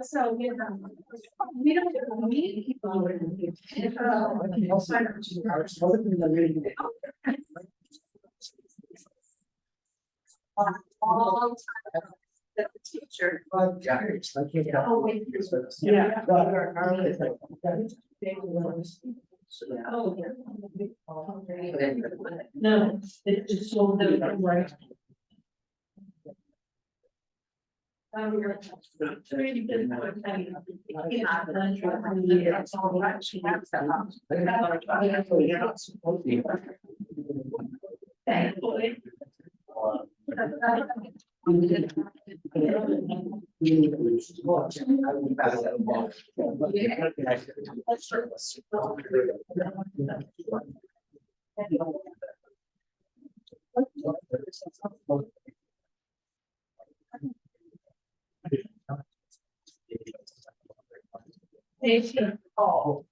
So, we don't need people. All the teacher. No, it's so right. Thankfully. Oh. They should know.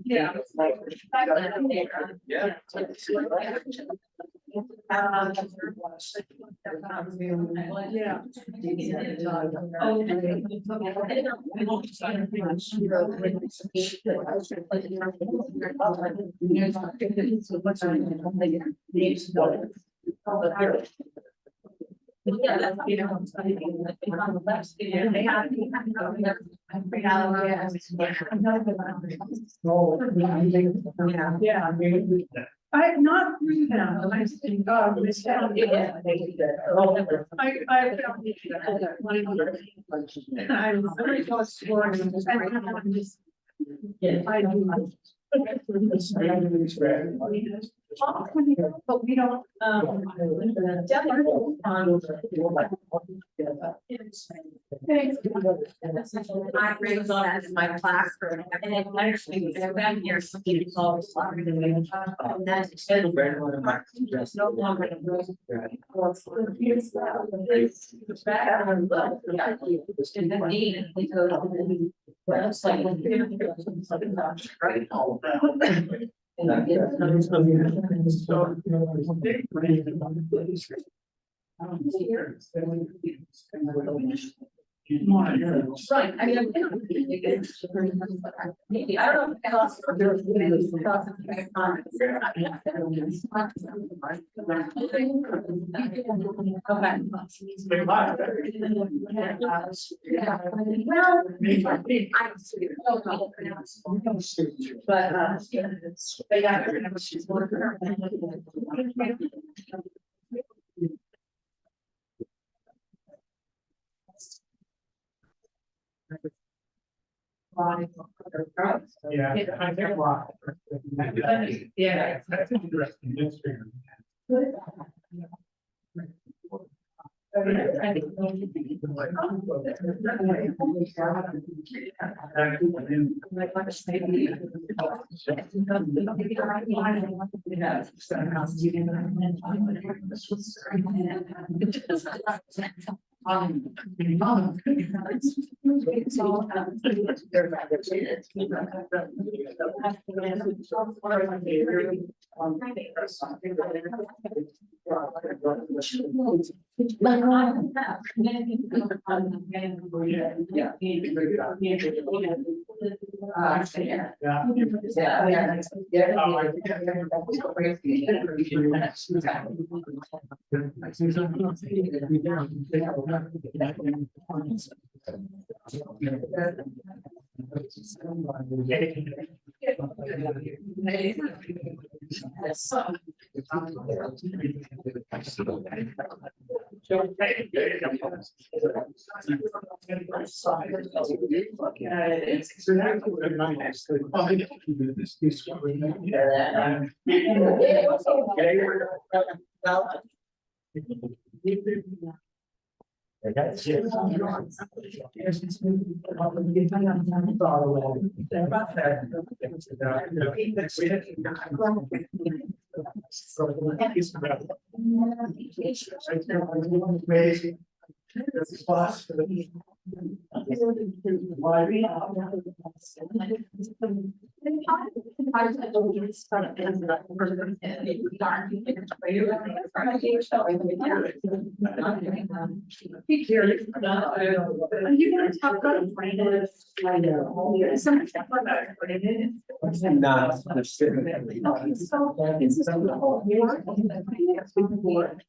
Yeah, that's they have. Yeah. I not through them. I think God was down. I'm very close to working. Yeah, I do. But we don't, I raised that in my classroom, and it actually, that year, it's all slaughtered. And that's just no longer. Right, I mean, maybe I don't Yeah, I think a lot. Yeah, that's interesting.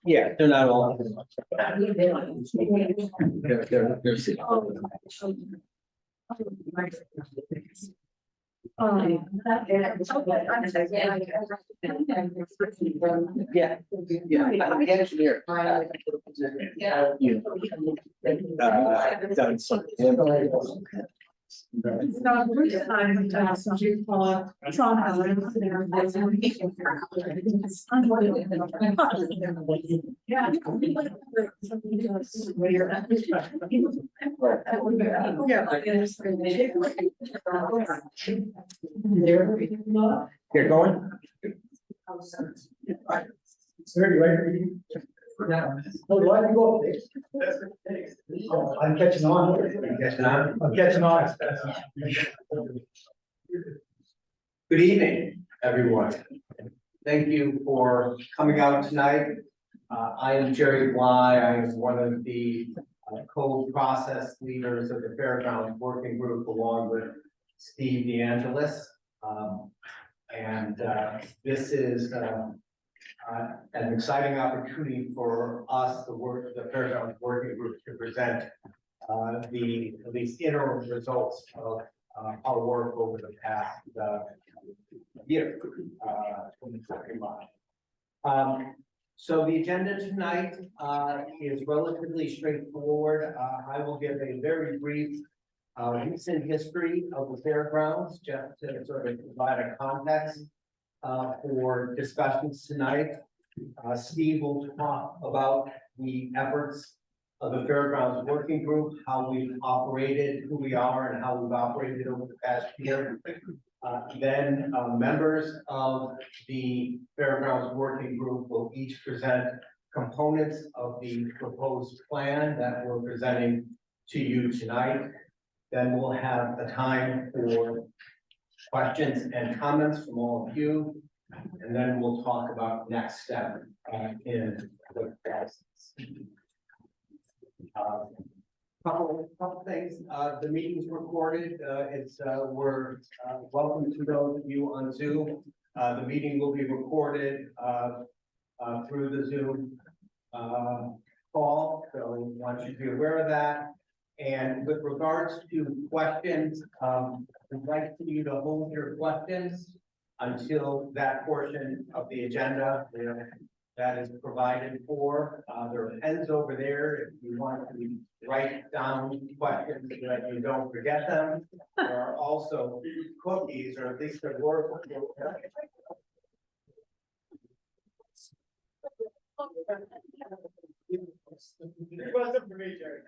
Yeah, they're not all. Yeah, I'm an engineer. Done something. So Bruce and I have done some trauma. Yeah. You're going? Sir, you ready? No, do I have to go? I'm catching on. I'm catching on. Good evening, everyone. Thank you for coming out tonight. I am Jerry Bly. I am one of the co-process leaders of the Fairgrounds Working Group along with Steve DeAngelis. This is an exciting opportunity for us, the Fairgrounds Working Group, to present at least interim results of our work over the past year. 2021. So the agenda tonight is relatively straightforward. I will give a very brief recent history of the Fairgrounds, just to sort of provide a context for discussions tonight. Steve will talk about the efforts of the Fairgrounds Working Group, how we've operated, who we are, and how we've operated over the past year. Then members of the Fairgrounds Working Group will each present components of the proposed plan that we're presenting to you tonight. Then we'll have a time for questions and comments from all of you. And then we'll talk about next step in the process. Couple things. The meeting's recorded. We're welcome to those of you on Zoom. The meeting will be recorded through the Zoom call. So I want you to be aware of that. And with regards to questions, I'd like for you to hold your questions until that portion of the agenda that is provided for. There are pens over there if you want to write down questions so that you don't forget them. There are also cookies, or at least there were. It wasn't for me, Jerry.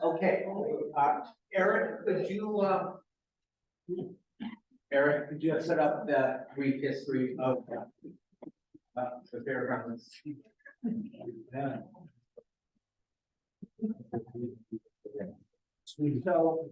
Okay, Eric, could you set up the brief history of the Fairgrounds? Yeah. So,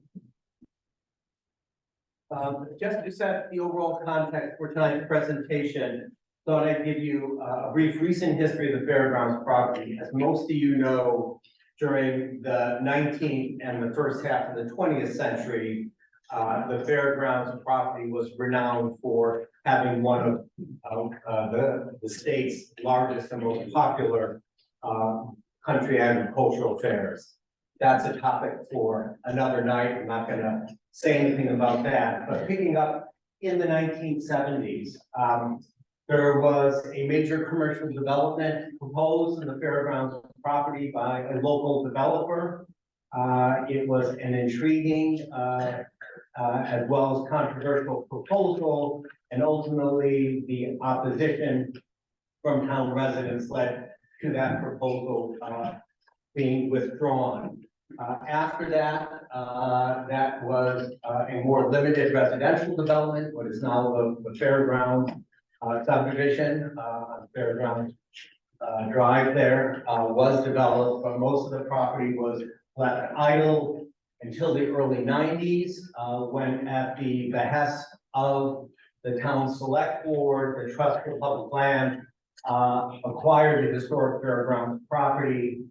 just to set the overall context for tonight's presentation, thought I'd give you a brief recent history of the Fairgrounds property. As most of you know, during the 19th and the first half of the 20th century, the Fairgrounds property was renowned for having one of the state's largest and most popular country agricultural fairs. that's a topic for another night. I'm not gonna say anything about that, but picking up in the 1970s, there was a major commercial development proposed in the Fairgrounds property by a local developer. It was an intriguing, as well as controversial proposal, and ultimately the opposition from town residents led to that proposal, being withdrawn. After that, that was a more limited residential development, what is now the Fairgrounds subdivision, Fairgrounds Drive there was developed, but most of the property was left idle until the early 90s, when at the behest of the town select board, the Trust for Public Land acquired the historic Fairgrounds property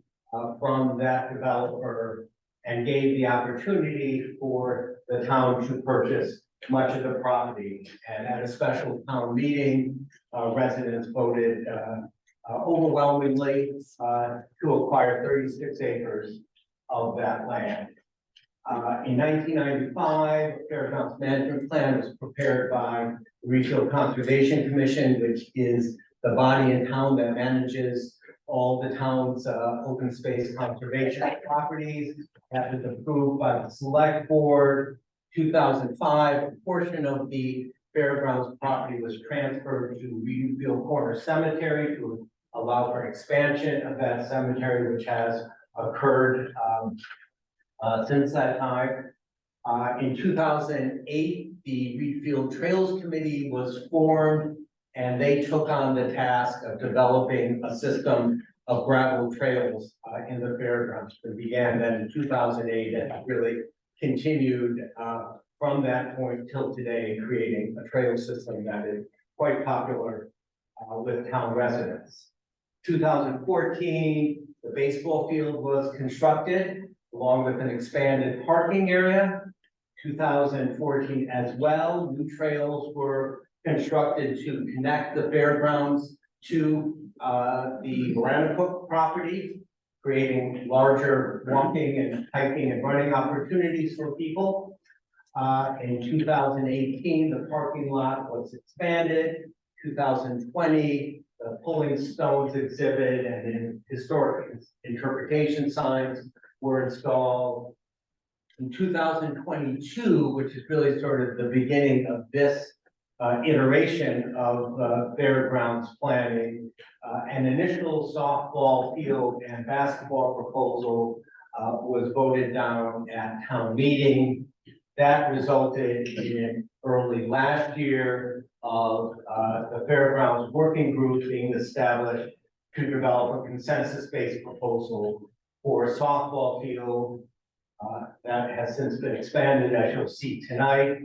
from that developer and gave the opportunity for the town to purchase much of the property. And at a special town meeting, residents voted overwhelmingly to acquire 36 acres of that land. In 1995, a Fairgrounds management plan was prepared by the Readfield Conservation Commission, which is the body in town that manages all the town's open space conservation properties. That was approved by the select board. 2005, a portion of the Fairgrounds property was transferred to Readfield Corner Cemetery to allow for expansion of that cemetery, which has occurred since that time. In 2008, the Readfield Trails Committee was formed, and they took on the task of developing a system of gravel trails in the Fairgrounds. It began then in 2008 and really continued from that point till today, creating a trail system that is quite popular with town residents. 2014, the baseball field was constructed along with an expanded parking area. 2014 as well, new trails were constructed to connect the Fairgrounds to the Veranocook property, creating larger walking and hiking and running opportunities for people. In 2018, the parking lot was expanded. 2020, the Pulling Stones exhibit and then historic interpretation signs were installed. In 2022, which is really sort of the beginning of this iteration of Fairgrounds planning, an initial softball field and basketball proposal was voted down at town meeting. That resulted in early last year of the Fairgrounds working group being established to develop a consensus-based proposal for a softball field. That has since been expanded, as you'll see tonight.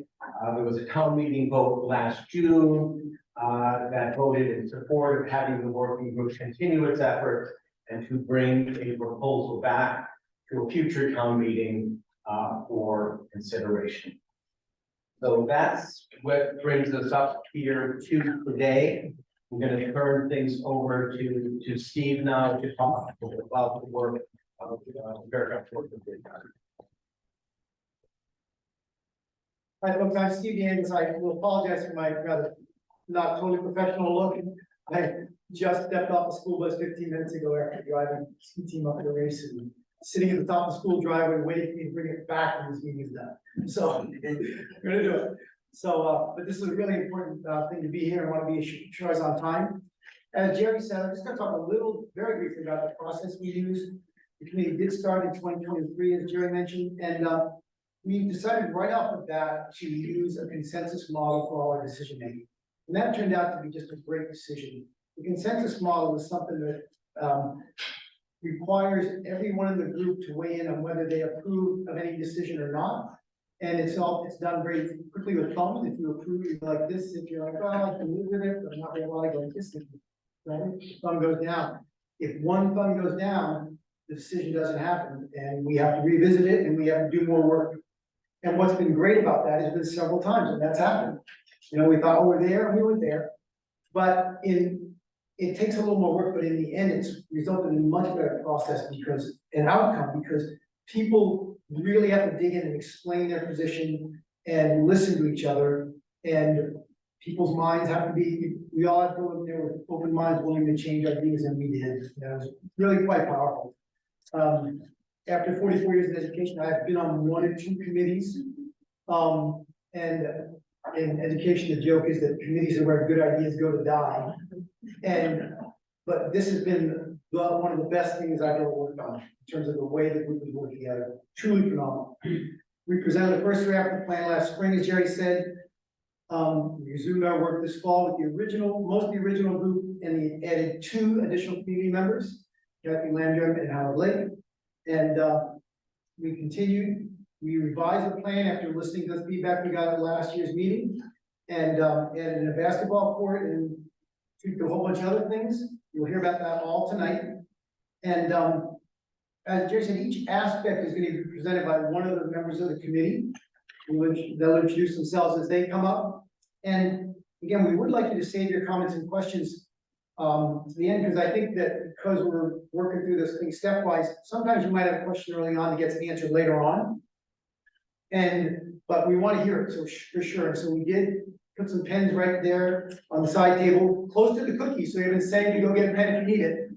There was a town meeting vote last June that voted in support of having the working group continue its efforts and to bring a proposal back to a future town meeting for consideration. So that's what brings us up here to today. I'm going to turn things over to Steve now to talk about the work of Fairgrounds working group. Hi, folks, I'm Steve Yanes. I will apologize for my rather not totally professional look. I just stepped off the school bus 15 minutes ago after driving the ski team up the race and sitting at the top of the school driveway waiting for me to bring it back when this meeting is done. So we're gonna do it. So, but this is a really important thing to be here. I want to be sure I was on time. As Jerry said, I'm just going to talk a little, very briefly about the process we use. The committee did start in 2023, as Jerry mentioned, and we decided right off the bat to use a consensus model for all our decision making. And that turned out to be just a great decision. The consensus model is something that requires everyone in the group to weigh in on whether they approve of any decision or not. And it's done very quickly with thumbs. If you approve, you like this. If you're like, well, I can live with it, but I'm not really like this. Right? Thumb goes down. If one thumb goes down, the decision doesn't happen, and we have to revisit it, and we have to do more work. And what's been great about that has been several times, and that's happened. You know, we thought, oh, we're there, and we were there, but it takes a little more work, but in the end, it's resulted in a much better process because an outcome, because people really have to dig in and explain their position and listen to each other. And people's minds have to be, we all have to go in there with open minds, willing to change ideas, and we did. That was really quite powerful. After 44 years in education, I've been on 1 or 2 committees. And in education, the joke is that committees are where good ideas go to die. But this has been one of the best things I've ever worked on in terms of the way the group has worked together. Truly phenomenal. We presented the first draft of the plan last spring, as Jerry said. We resumed our work this fall with most of the original group, and we added 2 additional community members, Kathy Landrum and Howard Lake. And we continued. We revised the plan after listening to the feedback we got at last year's meeting, and added in a basketball court and tweaked a whole bunch of other things. You'll hear about that all tonight. And as Jerry said, each aspect is going to be presented by one of the members of the committee, which they'll introduce themselves as they come up. And again, we would like you to save your comments and questions to the end, because I think that because we're working through this thing stepwise, sometimes you might have a question early on that gets answered later on. But we want to hear it, so for sure. And so we did put some pens right there on the side table, close to the cookies, so you haven't saying to go get a pen if you need it.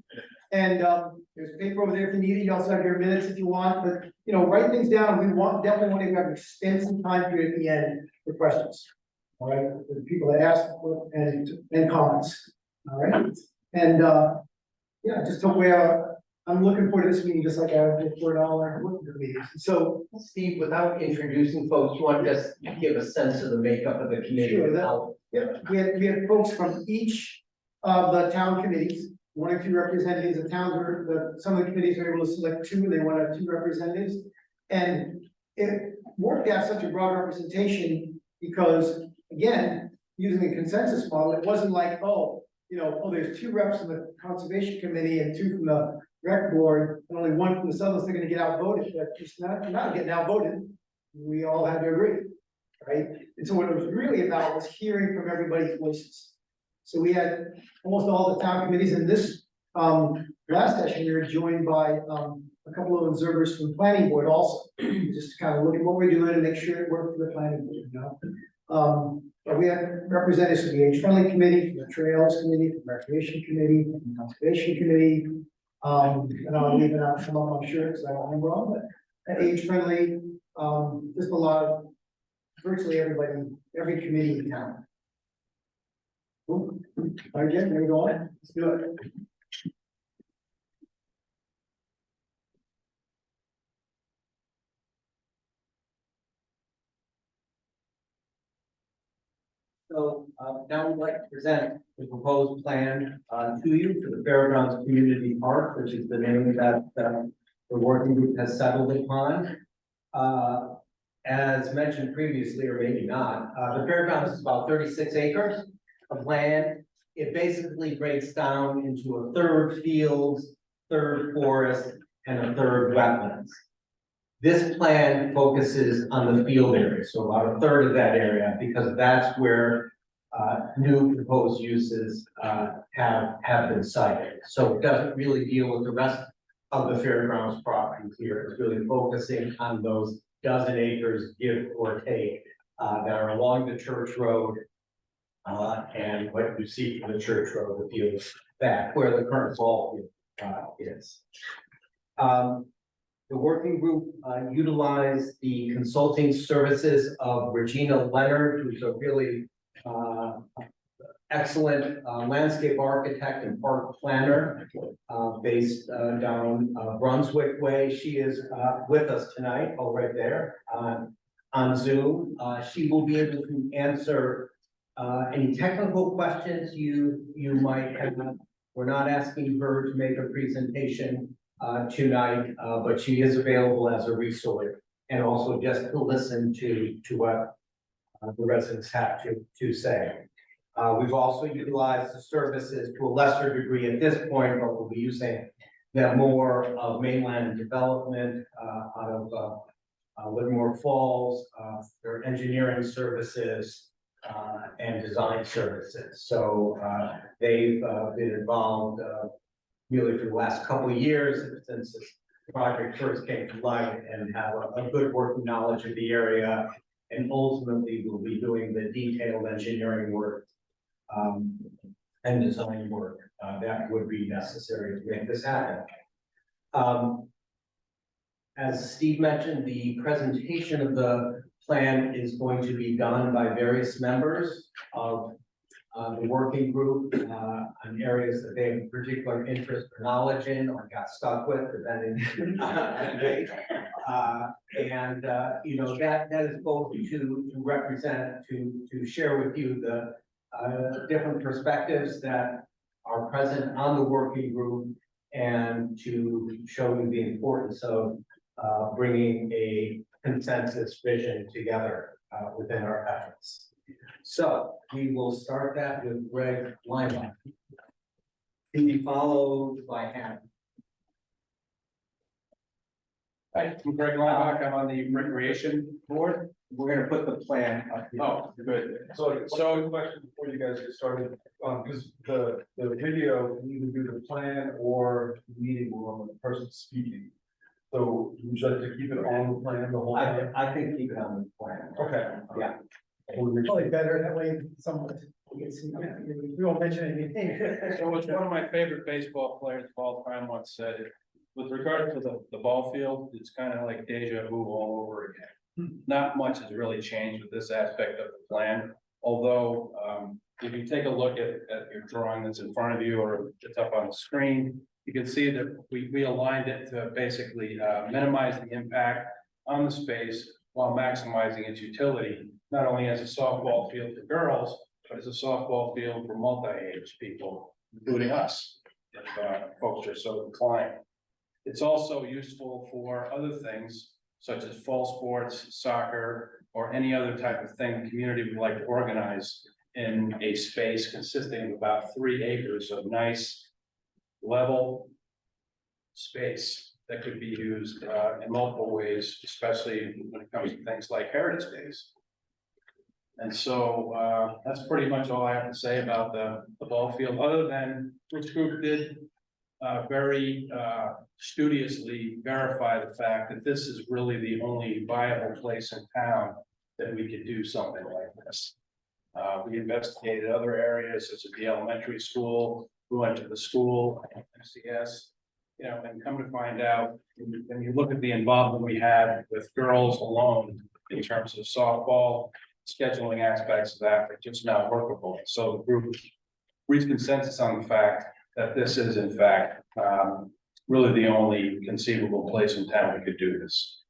And there's paper over there if you need it. You also have your minutes if you want, but write things down. We definitely want to have an extensive time period at the end for questions. All right, for the people that ask and comments. All right, and yeah, just hope I'm looking forward to this meeting just like I would look forward to all our working meetings. So, Steve, without introducing folks, you want to just give a sense of the makeup of the committee? Sure, we had folks from each of the town committees, 1 or 2 representatives. The towns some of the committees were able to select 2, and they wanted 2 representatives. And it worked out such a broad representation because, again, using the consensus model, it wasn't like, there's 2 reps from the conservation committee and 2 from the rec board, and only 1 from the Southern, they're gonna get outvoted. That's just not getting outvoted. We all had to agree, right? And so what it was really about was hearing from everybody's voices. So we had almost all the town committees in this last session. We were joined by a couple of observers from the planning board also, just to kind of look at what we're doing and make sure it worked for the planning board, But we had representatives from the age-friendly committee, from the trails committee, from the recreation committee, from the conservation committee. And I'll leave it out some of them, I'm sure, because I don't remember all, but age-friendly, just a lot of, virtually everybody, every committee in town. Cool. All right, Jen, there we go on. Let's do it. So now we'd like to present the proposed plan to you for the Fairgrounds Community Park, which is the name that the working group has settled upon. As mentioned previously, or maybe not, the Fairgrounds is about 36 acres of land. It basically breaks down into 1/3 fields, 1/3 forest, and 1/3 wetlands. This plan focuses on the field area, so about 1/3 of that area, because that's where new proposed uses have been cited. So it doesn't really deal with the rest of the Fairgrounds properties here. It's really focusing on those dozen acres, give or take, that are along the church road. And what you see from the church road, the fields back where the current ball field is. The working group utilized the consulting services of Regina Leonard, who's a really excellent landscape architect and park planner based down Brunswick Way. She is with us tonight, right there on Zoom. She will be able to answer any technical questions you might have. We're not asking her to make a presentation tonight, but she is available as a resource and also just to listen to what the residents have to say. We've also utilized the services to a lesser degree at this point, but we'll be using them more of mainland development out of Livermore Falls, their engineering services and design services. So they've been involved really for the last couple of years since project first came to light and have a good working knowledge of the area. And ultimately will be doing the detailed engineering work and design work that would be necessary to make this happen. As Steve mentioned, the presentation of the plan is going to be done by various members of the working group on areas that they have particular interest or knowledge in or got stuck with, depending. You know, that is both to represent, to share with you the different perspectives that are present on the working group and to show you the importance of bringing a consensus vision together within our efforts. So we will start that with Greg Lyman. To be followed by Hannah. Hi, I'm Greg Lineback. I'm on the recreation board. We're gonna put the plan up here. Oh, good. So a question before you guys get started, because the video can either do the plan or the meeting will run with the person speaking. So would you like to keep it on the plan the whole time? I think keep it on the plan. Okay. Yeah. Probably better, that way someone gets, we won't mention anything. So it's one of my favorite baseball players of all time once said, with regard to the ball field, it's kind of like deja vu all over again. Not much has really changed with this aspect of the plan, although if you take a look at your drawing that's in front of you or it's up on the screen, you can see that we aligned it to basically minimize the impact on the space while maximizing its utility, not only as a softball field for girls, but as a softball field for multi-age people, including us, if folks are so inclined. It's also useful for other things such as fall sports, soccer, or any other type of thing the community would like to organize in a space consisting of about 3 acres of nice, level space that could be used in multiple ways, especially when it comes to things like heritage days. And so that's pretty much all I have to say about the ball field, other than this group did very studiously verify the fact that this is really the only viable place in town that we could do something like this. We investigated other areas such as the elementary school, we went to the school, MCS, you know, and come to find out, when you look at the involvement we had with girls alone in terms of softball, scheduling aspects of that are just not workable. So the group reached consensus on the fact that this is in fact really the only conceivable place in town we could do this.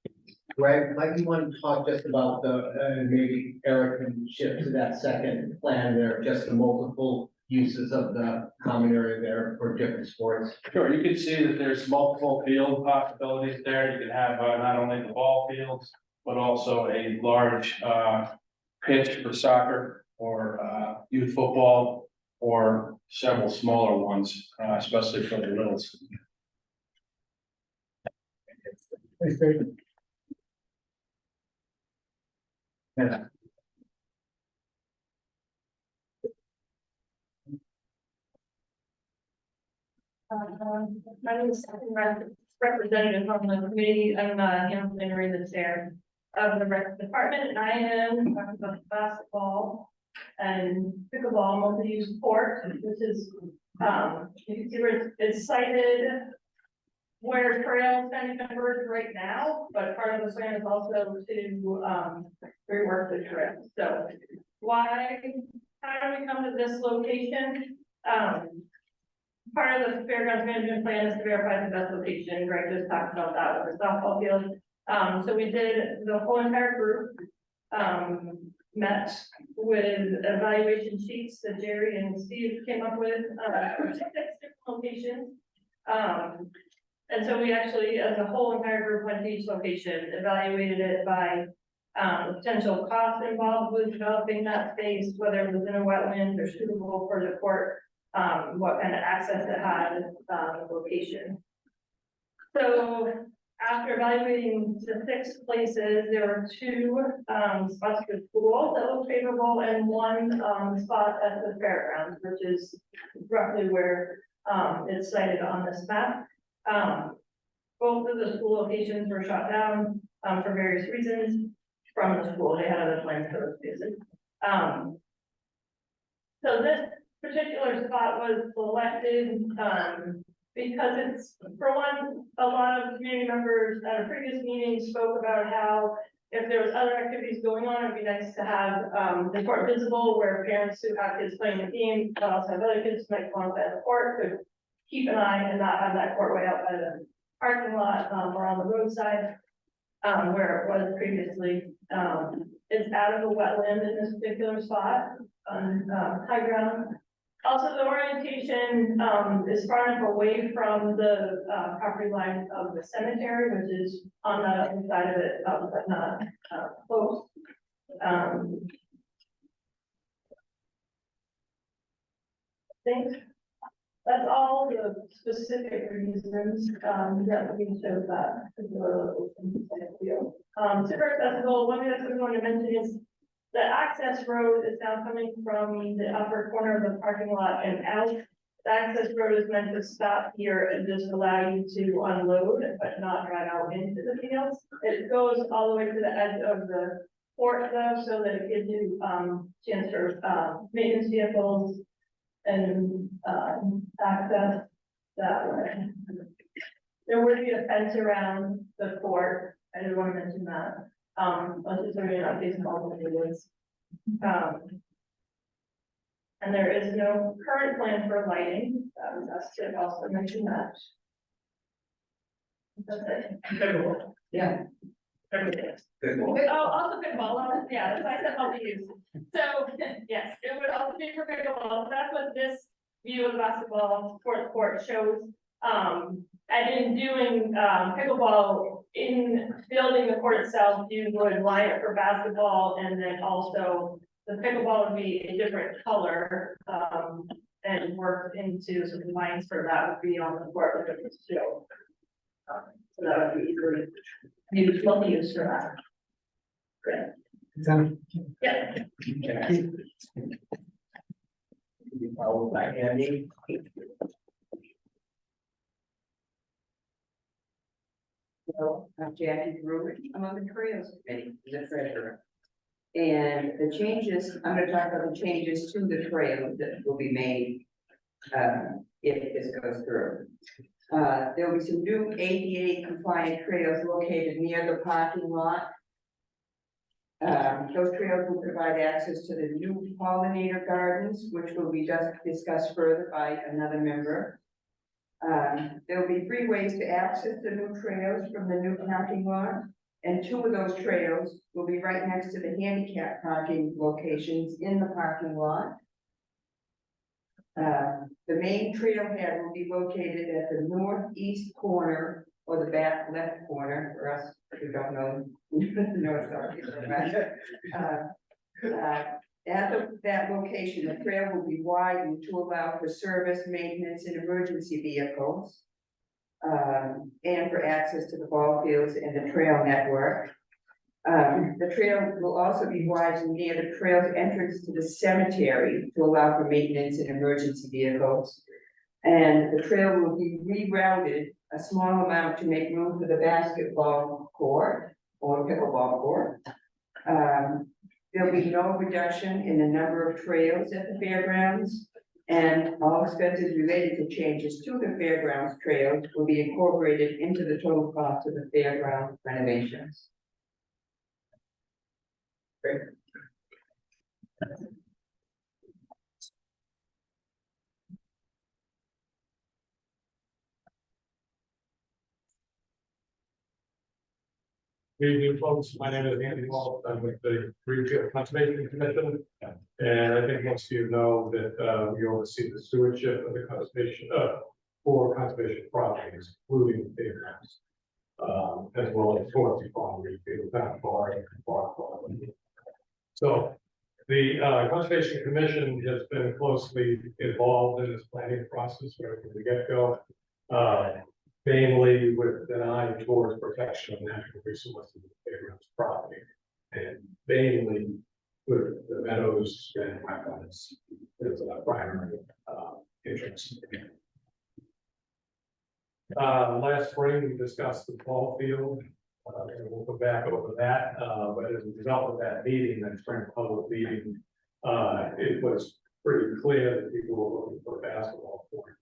Greg, might you want to talk just about the, maybe Eric can shift to that second plan there, just the multiple uses of the common area there for different sports? Sure, you can see that there's multiple field possibilities there. You can have not only the ball fields, but also a large pitch for soccer or youth football, or several smaller ones, especially for the littles. Thanks, Greg. Yeah. My name is representative from the committee. I'm Hamilton Marie, the chair of the rec department, and I am talking about basketball and pickleball multi-use court. This is you can see where it's cited where trails kind of converge right now, but part of the plan is also to rework the trail. So how do we come to this location? Part of the Fairgrounds management plan is to verify the best location. Greg just talked about that with the softball field. So we did, the whole entire group met with evaluation sheets that Jerry and Steve came up with, 6 different locations. And so we actually, as a whole entire group, went to each location, evaluated it by the potential cost involved with developing that space, whether it was in a wetland or suitable for the court, what kind of access it had, the location. So after evaluating the 6 places, there were 2 spots for schools that looked favorable and 1 spot at the fairgrounds, which is roughly where it's cited on this map. both of the school locations were shut down, for various reasons from the school. They had other plans for those places. So this particular spot was selected, because it's, for one, a lot of community members at a previous meeting spoke about how if there was other activities going on, it'd be nice to have, the court visible where parents who have kids playing the game, but also have other kids who might want to play on the court, could keep an eye and not have that court way out by the parking lot, or on the roadside, where it was previously. It's out of the wetland in this particular spot on, high ground. Also, the orientation, is far enough away from the, property line of the cemetery, which is on the other side of it, but not, close. I think that's all the specific reasons, that we chose that. Super accessible, one thing that's we want to mention is the access road is now coming from the upper corner of the parking lot and out. The access road is meant to stop here and just allow you to unload, but not drive out into the fields. It goes all the way to the edge of the court though, so that it gives you, chance for, maintenance vehicles and, access that way. There would be a fence around the court. I did want to mention that. Let's just say not facing all the neighborhoods. And there is no current plan for lighting. That's to also mention that. That's it. Yeah. Oh, also pickleball, yeah, that's why I said multi-use. So, yes, it would also be for pickleball. That's what this view of the basketball court shows. And in doing, pickleball, in building the court itself, you would line it for basketball, and then also the pickleball would be a different color, and work into, so the lines for that would be on the court with the show. So that would be easily used, multi-use for that. Great. Yeah. Followed by Andy. So I'm Jackie Brewer, I'm on the Trails Committee, the treasurer. And the changes, I'm gonna talk about the changes to the trails that will be made, if this goes through. There will be some new ADA compliant trails located near the parking lot. Those trails will provide access to the new pollinator gardens, which will be just discussed further by another member. There will be 3 ways to access the new trails from the new parking lot, and 2 of those trails will be right next to the handicap parking locations in the parking lot. The main trailhead will be located at the northeast corner or the back left corner for us who don't know. At that location, the trail will be widened to allow for service, maintenance, and emergency vehicles, and for access to the ball fields and the trail network. The trail will also be widened near the trail's entrance to the cemetery to allow for maintenance and emergency vehicles. And the trail will be rerouted a small amount to make room for the basketball court or pickleball court. There'll be no reduction in the number of trails at the fairgrounds, and all expenses related to changes to the fairgrounds trails will be incorporated into the total cost of the fairground renovations. Great. Good evening, folks. My name is Andy Walt. I'm with the Readfield Conservation Commission. And I think most of you know that we oversee the stewardship of the conservation, for conservation projects, including the fairgrounds. As well as Torrey Farm, Readfield, Town Park, and Park Farm. So the Conservation Commission has been closely involved in this planning process right from the get-go. Mainly with an eye towards protection of natural resources of the fairgrounds property, and mainly with the meadows and wetlands as a primary interest. Last spring, we discussed the ball field. And we'll go back over that, but as a result of that meeting, that spring public meeting, it was pretty clear that people were looking for a basketball court.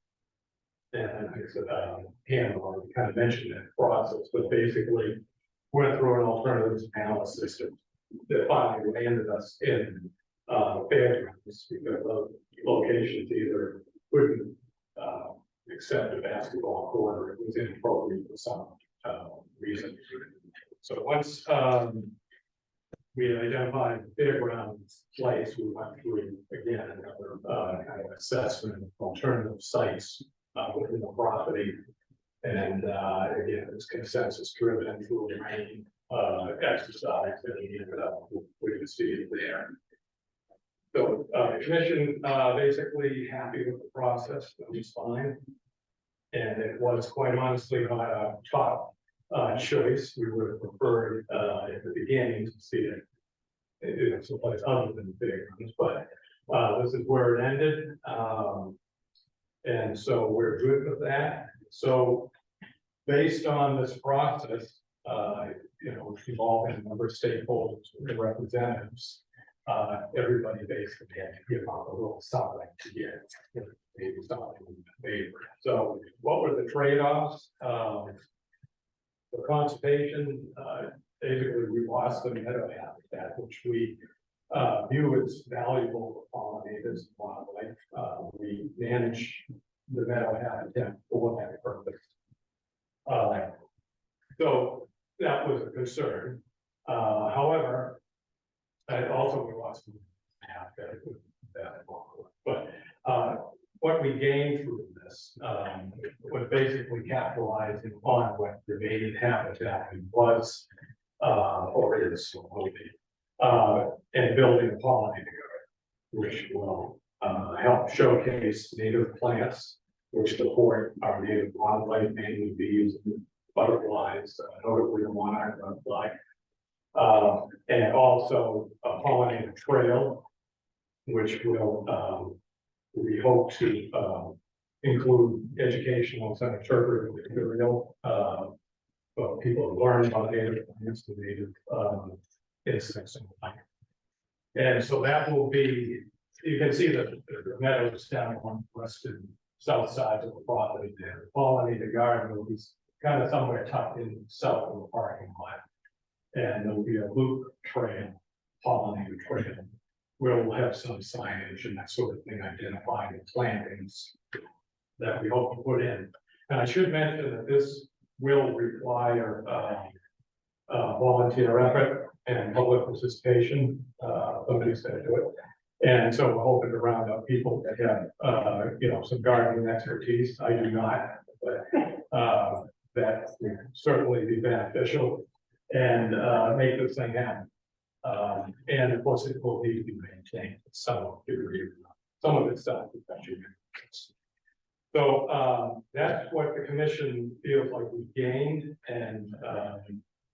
And I said, Hannah already kind of mentioned that process, but basically went through an alternatives analysis that finally landed us in, Fairgrounds, because of locations either couldn't, accept a basketball court or it was inappropriate for some, reason. So once, we had identified Fairgrounds place, we went through again another, kind of assessment of alternative sites, within the property. And, again, it's consensus driven and through the main, exercise that we ended up, we can see it there. So, the commission, basically happy with the process, it was fine. And it was quite honestly not a top, choice, we would have preferred, at the beginning to see it. Someplace other than Fairgrounds, but, this is where it ended, and so we're good with that. So based on this process, involving a number of stakeholders and representatives, everybody basically had to give out a little something to get, maybe something in favor. So what were the trade-offs? The conservation, basically we lost the meadow habitat, which we view as valuable for pollinators and wildlife. We manage the meadow habitat for that purpose. So that was a concern. However, I also we lost the habitat, but what we gained through this was basically capitalizing on what remaining habitat was or is and building a pollinator garden, which will help showcase native plants, which support our native wildlife, mainly bees and butterflies, notably the monarch butterfly, and also a pollinator trail, which will we hope to include educational and interpretive material for people to learn about native plants, the native insects and the like. And so that will be, you can see the meadows down on the west and south sides of the property there. The pollinator garden will be kind of somewhere tucked in south of the parking lot. And there'll be a loop trail, pollinator trail. We'll have some signage and that sort of thing identifying the plantings that we hope to put in. And I should mention that this will require volunteer effort and public participation. Somebody's going to do it. And so we're hoping to round up people that have, some gardening expertise. I do not, but that would certainly be beneficial and make this thing happen. And of course, it will need to be maintained to some degree. Some of it's done. So that's what the commission feels like we gained, and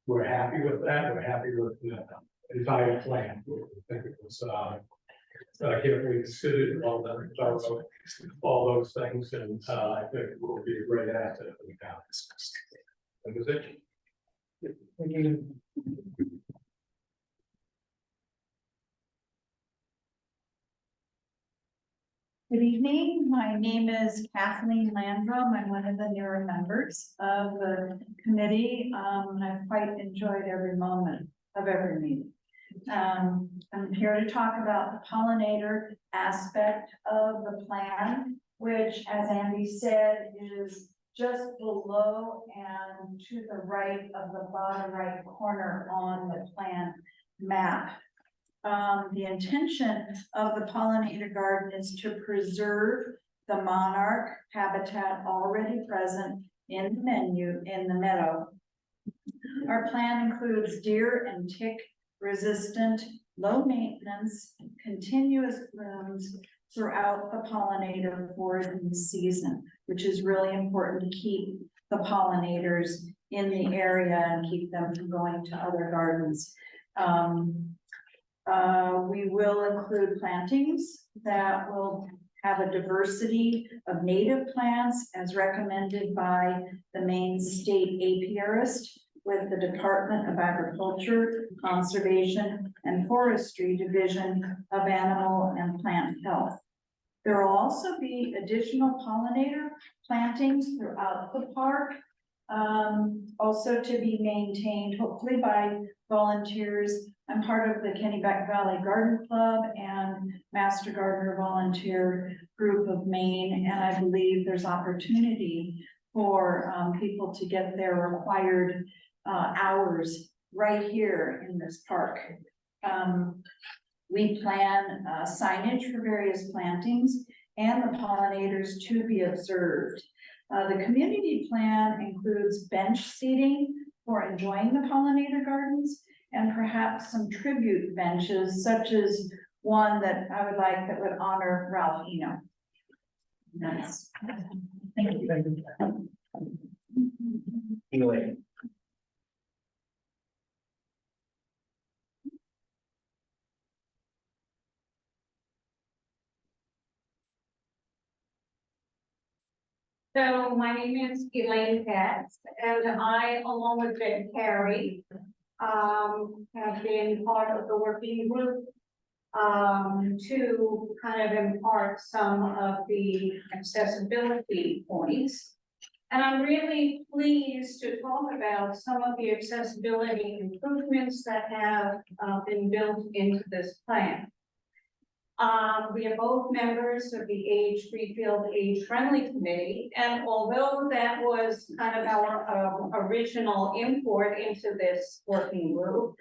we're happy with that. We're happy with the entire plan. I think it was carefully considered, all those things, and I think it will be a great asset for the town. That was it. Thank you. Good evening. My name is Kathleen Landrum. I'm one of the newer members of the committee. I've quite enjoyed every moment of every meeting. I'm here to talk about the pollinator aspect of the plan, which, as Andy said, is just below and to the right of the bottom right corner on the plan map. The intention of the pollinator garden is to preserve the monarch habitat already present in the meadow. Our plan includes deer and tick resistant, low maintenance, continuous blooms throughout the pollinator foraging season, which is really important to keep the pollinators in the area and keep them from going to other gardens. We will include plantings that will have a diversity of native plants as recommended by the Maine State Apiarist with the Department of Agriculture, Conservation, and Forestry Division of Animal and Plant Health. There will also be additional pollinator plantings throughout the park, also to be maintained hopefully by volunteers. I'm part of the Kennebec Valley Garden Club and Master Gardener Volunteer Group of Maine, and I believe there's opportunity for people to get their required hours right here in this park. We plan signage for various plantings and the pollinators to be observed. The community plan includes bench seating for enjoying the pollinator gardens and perhaps some tribute benches, such as one that I would like that would honor Ralph Eno. Nice. Thank you. Elaine. So my name is Elaine Katz, and I, along with Ben Carey, have been part of the working group to kind of impart some of the accessibility points. And I'm really pleased to talk about some of the accessibility improvements that have been built into this plan. We are both members of the Readfield Age Friendly Committee, and although that was kind of our original import into this working group,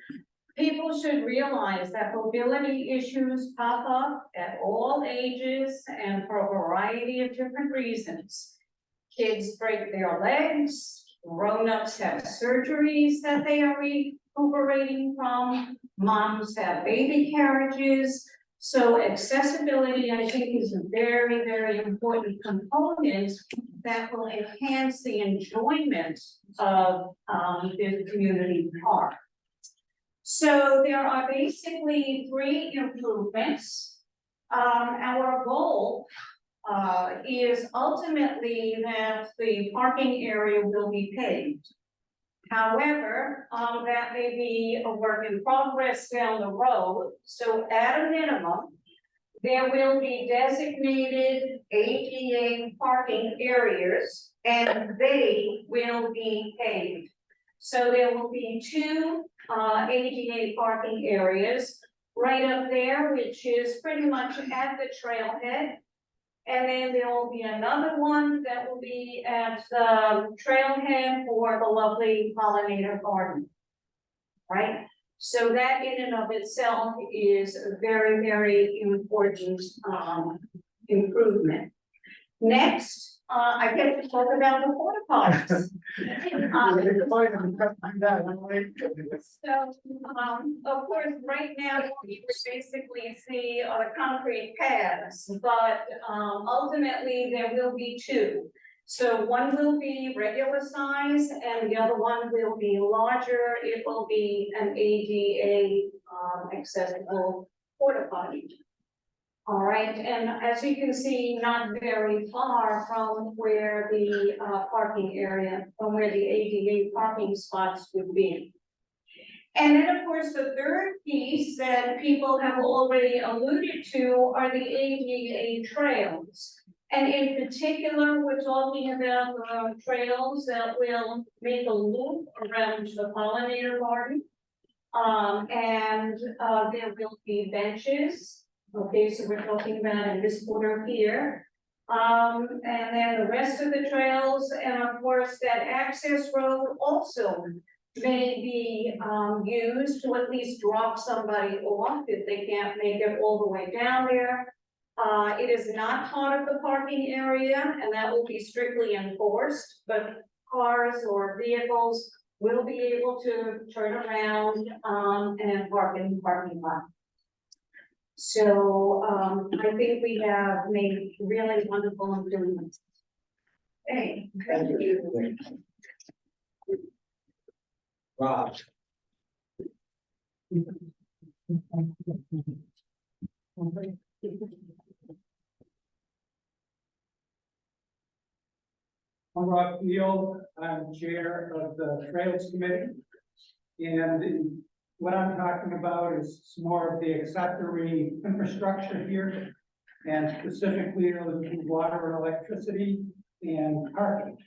people should realize that mobility issues pop up at all ages and for a variety of different reasons. Kids break their legs, grown-ups have surgeries that they are recuperating from, moms have baby carriages. So accessibility, I think, is a very, very important component that will enhance the enjoyment of this community park. So there are basically 3 improvements. Our goal is ultimately that the parking area will be paved. However, that may be a work in progress down the road. So at a minimum, there will be designated ADA parking areas and they will be paved. So there will be 2 ADA parking areas right up there, which is pretty much at the trailhead. And then there will be another one that will be at the trailhead for the lovely pollinator garden. Right? So that in and of itself is a very, very important improvement. Next, I get to talk about the porta potties. So, of course, right now, what you basically see are the concrete pads, but ultimately there will be 2. So one will be regular size and the other one will be larger. It will be an ADA accessible porta potty. All right, and as you can see, not very far from where the parking area, from where the ADA parking spots would be. And then, of course, the third piece that people have already alluded to are the ADA trails. And in particular, we're talking about trails that will make a loop around the pollinator garden. And there will be benches. Okay, so we're talking about in this quarter here. And then the rest of the trails, and of course, that access road also may be used to at least drop somebody off if they can't make it all the way down there. It is not part of the parking area, and that will be strictly enforced, but cars or vehicles will be able to turn around and park in the parking lot. So I think we have made really wonderful improvements. Hey, thank you. Rob. I'm Readfield. I'm chair of the Trails Committee. And what I'm talking about is some more of the accessory infrastructure here. And specifically, water and electricity and parking.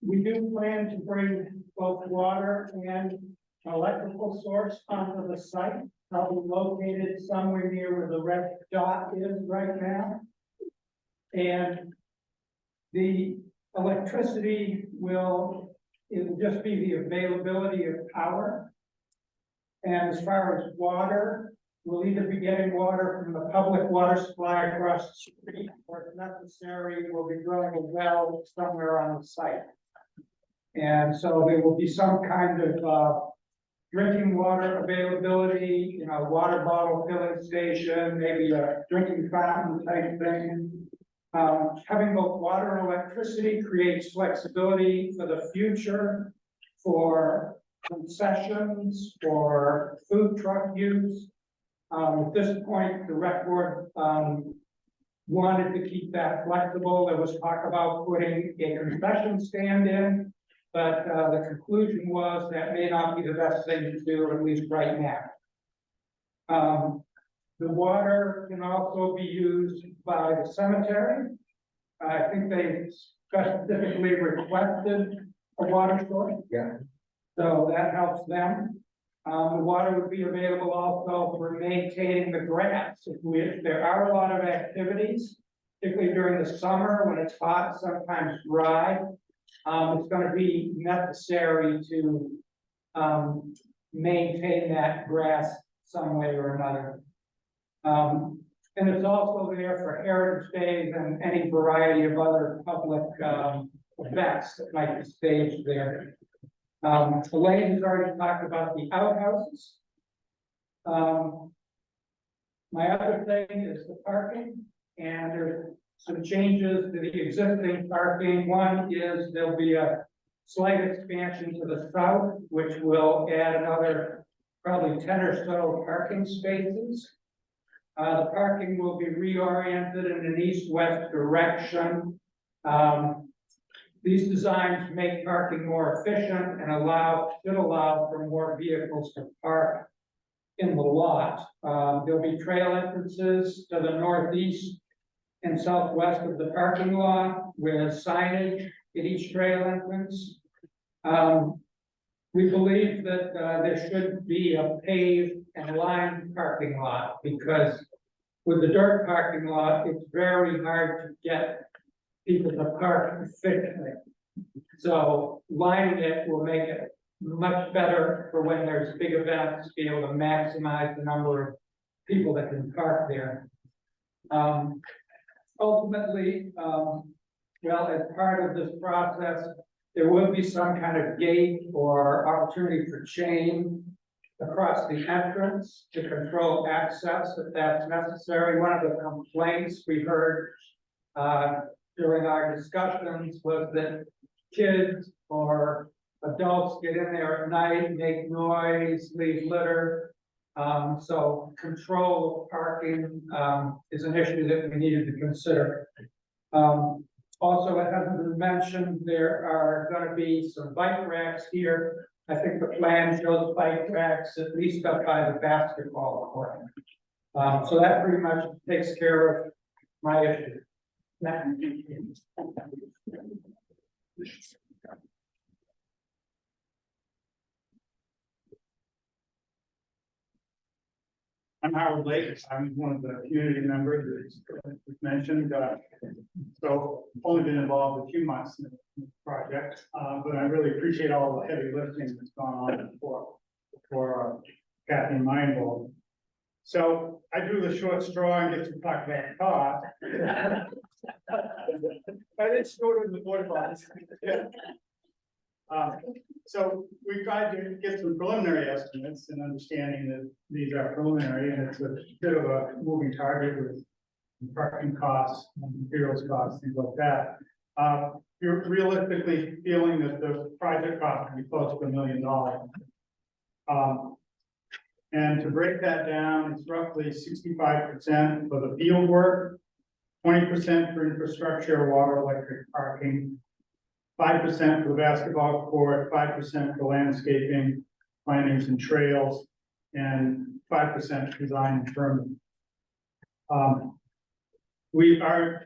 We do plan to bring both water and electrical source onto the site, probably located somewhere near where the red dot is right now. And the electricity it will just be the availability of power. And as far as water, we'll either be getting water from the public water supply across the street, or if necessary, we'll be drilling a well somewhere on the site. And so there will be some kind of drinking water availability, water bottle filling station, maybe a drinking fountain type thing. Having both water and electricity creates flexibility for the future, for concessions, for food truck use. At this point, the rec board wanted to keep that flexible. There was talk about putting a concession stand in, but the conclusion was that may not be the best thing to do, at least right now. The water can also be used by the cemetery. I think they specifically requested a water source. Yeah. So that helps them. The water would be available also for maintaining the grass. If there are a lot of activities, particularly during the summer when it's hot, sometimes dry, it's going to be necessary to maintain that grass some way or another. And it's also there for heritage days and any variety of other public events that might be staged there. Elaine has already talked about the outhouses. My other thing is the parking, and there's some changes to the existing parking. One is there'll be a slight expansion to the south, which will add another probably 10 or so parking spaces. The parking will be reoriented in an east-west direction. These designs make parking more efficient and should allow for more vehicles to park in the lot. There'll be trail entrances to the northeast and southwest of the parking lot with signage at each trail entrance. We believe that there should be a paved and lined parking lot, because with the dirt parking lot, it's very hard to get people to park efficiently. So lining it will make it much better for when there's big events, be able to maximize the number of people that can park there. Ultimately, as part of this process, there will be some kind of gate or opportunity for chain across the entrance to control access if that's necessary. One of the complaints we heard during our discussions was that kids or adults get in there at night, make noise, leave litter. So control of parking is an issue that we needed to consider. Also, it hasn't been mentioned, there are going to be some bike racks here. I think the plan shows bike racks at least up by the basketball court. So that pretty much takes care of my issue. I'm Howard Lake. I'm one of the community members that was mentioned. So only been involved a few months in the project, but I really appreciate all the heavy lifting that's gone on before Kathy and I involved. So I drew the short straw and get to talk about cost. I did shorter than the board box. So we tried to get some preliminary estimates and understanding that these are preliminary, and it's a bit of a moving target with parking costs, materials costs, things like that. You're realistically feeling that the project cost can be close to $1 million. And to break that down, it's roughly 65% for the field work, 20% for infrastructure, water, electric, parking, 5% for the basketball court, 5% for landscaping, plantings and trails, and 5% design and permitting.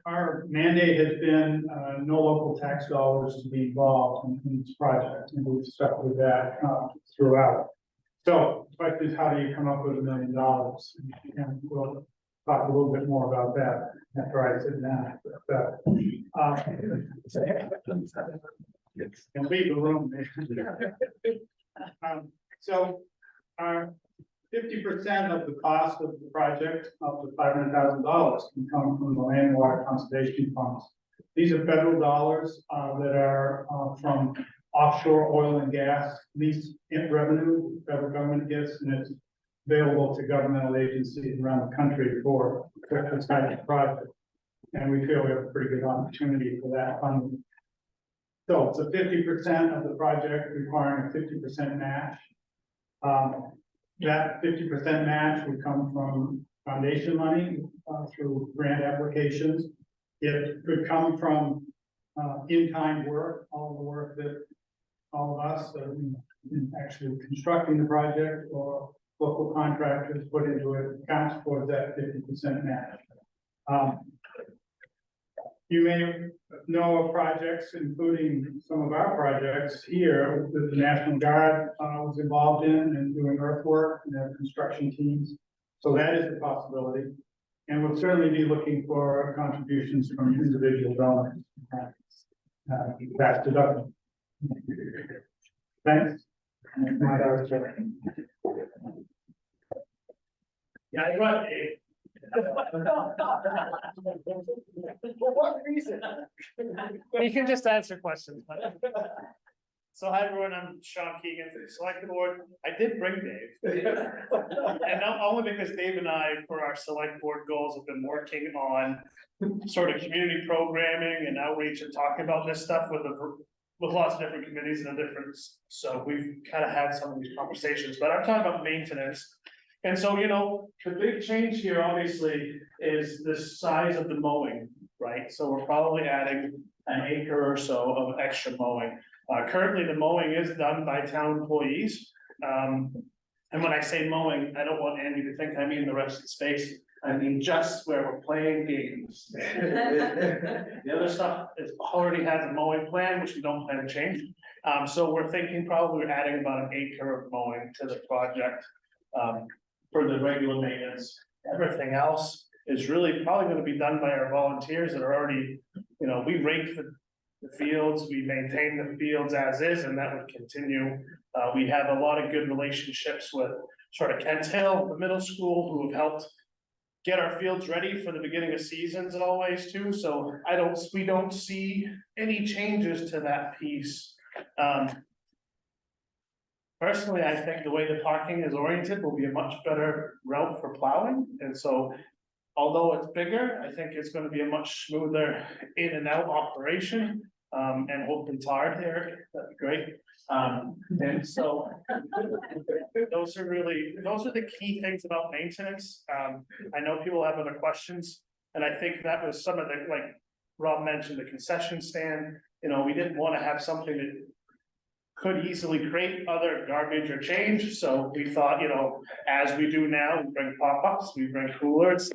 Our mandate has been, no local tax dollars to be involved in this project, and we've stuck with that, throughout. So, the question is, how do you come up with $1 million? And we'll talk a little bit more about that after I sit down. And leave the room. So, 50% of the cost of the project, up to $500,000, can come from the land and water conservation funds. These are federal dollars that are from offshore oil and gas lease revenue the federal government gets, and it's available to governmental agencies around the country for this kind of project. And we feel we have a pretty good opportunity for that funding. So it's a 50% of the project requiring a 50% match. That 50% match would come from foundation money through grant applications. It could come from in-kind work, all the work that all of us in actually constructing the project or local contractors put into it, counts towards that 50% match. You may know of projects, including some of our projects here, that the National Guard was involved in and doing earthwork and their construction teams. So that is a possibility. And we'll certainly be looking for contributions from individual donors. That's deductible. Thanks. Yeah, I got it. For what reason? You can just answer questions. So hi everyone, I'm Sean Keegan from the select board. I did bring Dave. And not only because Dave and I, for our select board goals, have been working on sort of community programming and outreach and talking about this stuff with lots of different committees and different, so we've kind of had some of these conversations, but I'm talking about maintenance. And so, you know, the big change here obviously is the size of the mowing, right? So we're probably adding an acre or so of extra mowing. Currently, the mowing is done by town employees. And when I say mowing, I don't want Andy to think I mean the rest of the space. I mean, just where we're playing games. The other stuff is already has a mowing plan, which we don't plan to change. So we're thinking probably we're adding about an acre of mowing to the project. For the regular maintenance. Everything else is really probably going to be done by our volunteers that are already, you know, we rake the fields, we maintain the fields as is, and that would continue. We have a lot of good relationships with sort of Kent Hill, the middle school, who have helped get our fields ready for the beginning of seasons always too. So we don't see any changes to that piece. Personally, I think the way the parking is oriented will be a much better route for plowing, and so although it's bigger, I think it's going to be a much smoother in and out operation. And hopefully tarred there, that'd be great. And so those are the key things about maintenance. I know people have other questions, and I think that was some of the, like Rob mentioned, the concession stand. You know, we didn't want to have something that could easily create other garbage or change. So we thought, you know, as we do now, we bring pop-ups, we bring coolers.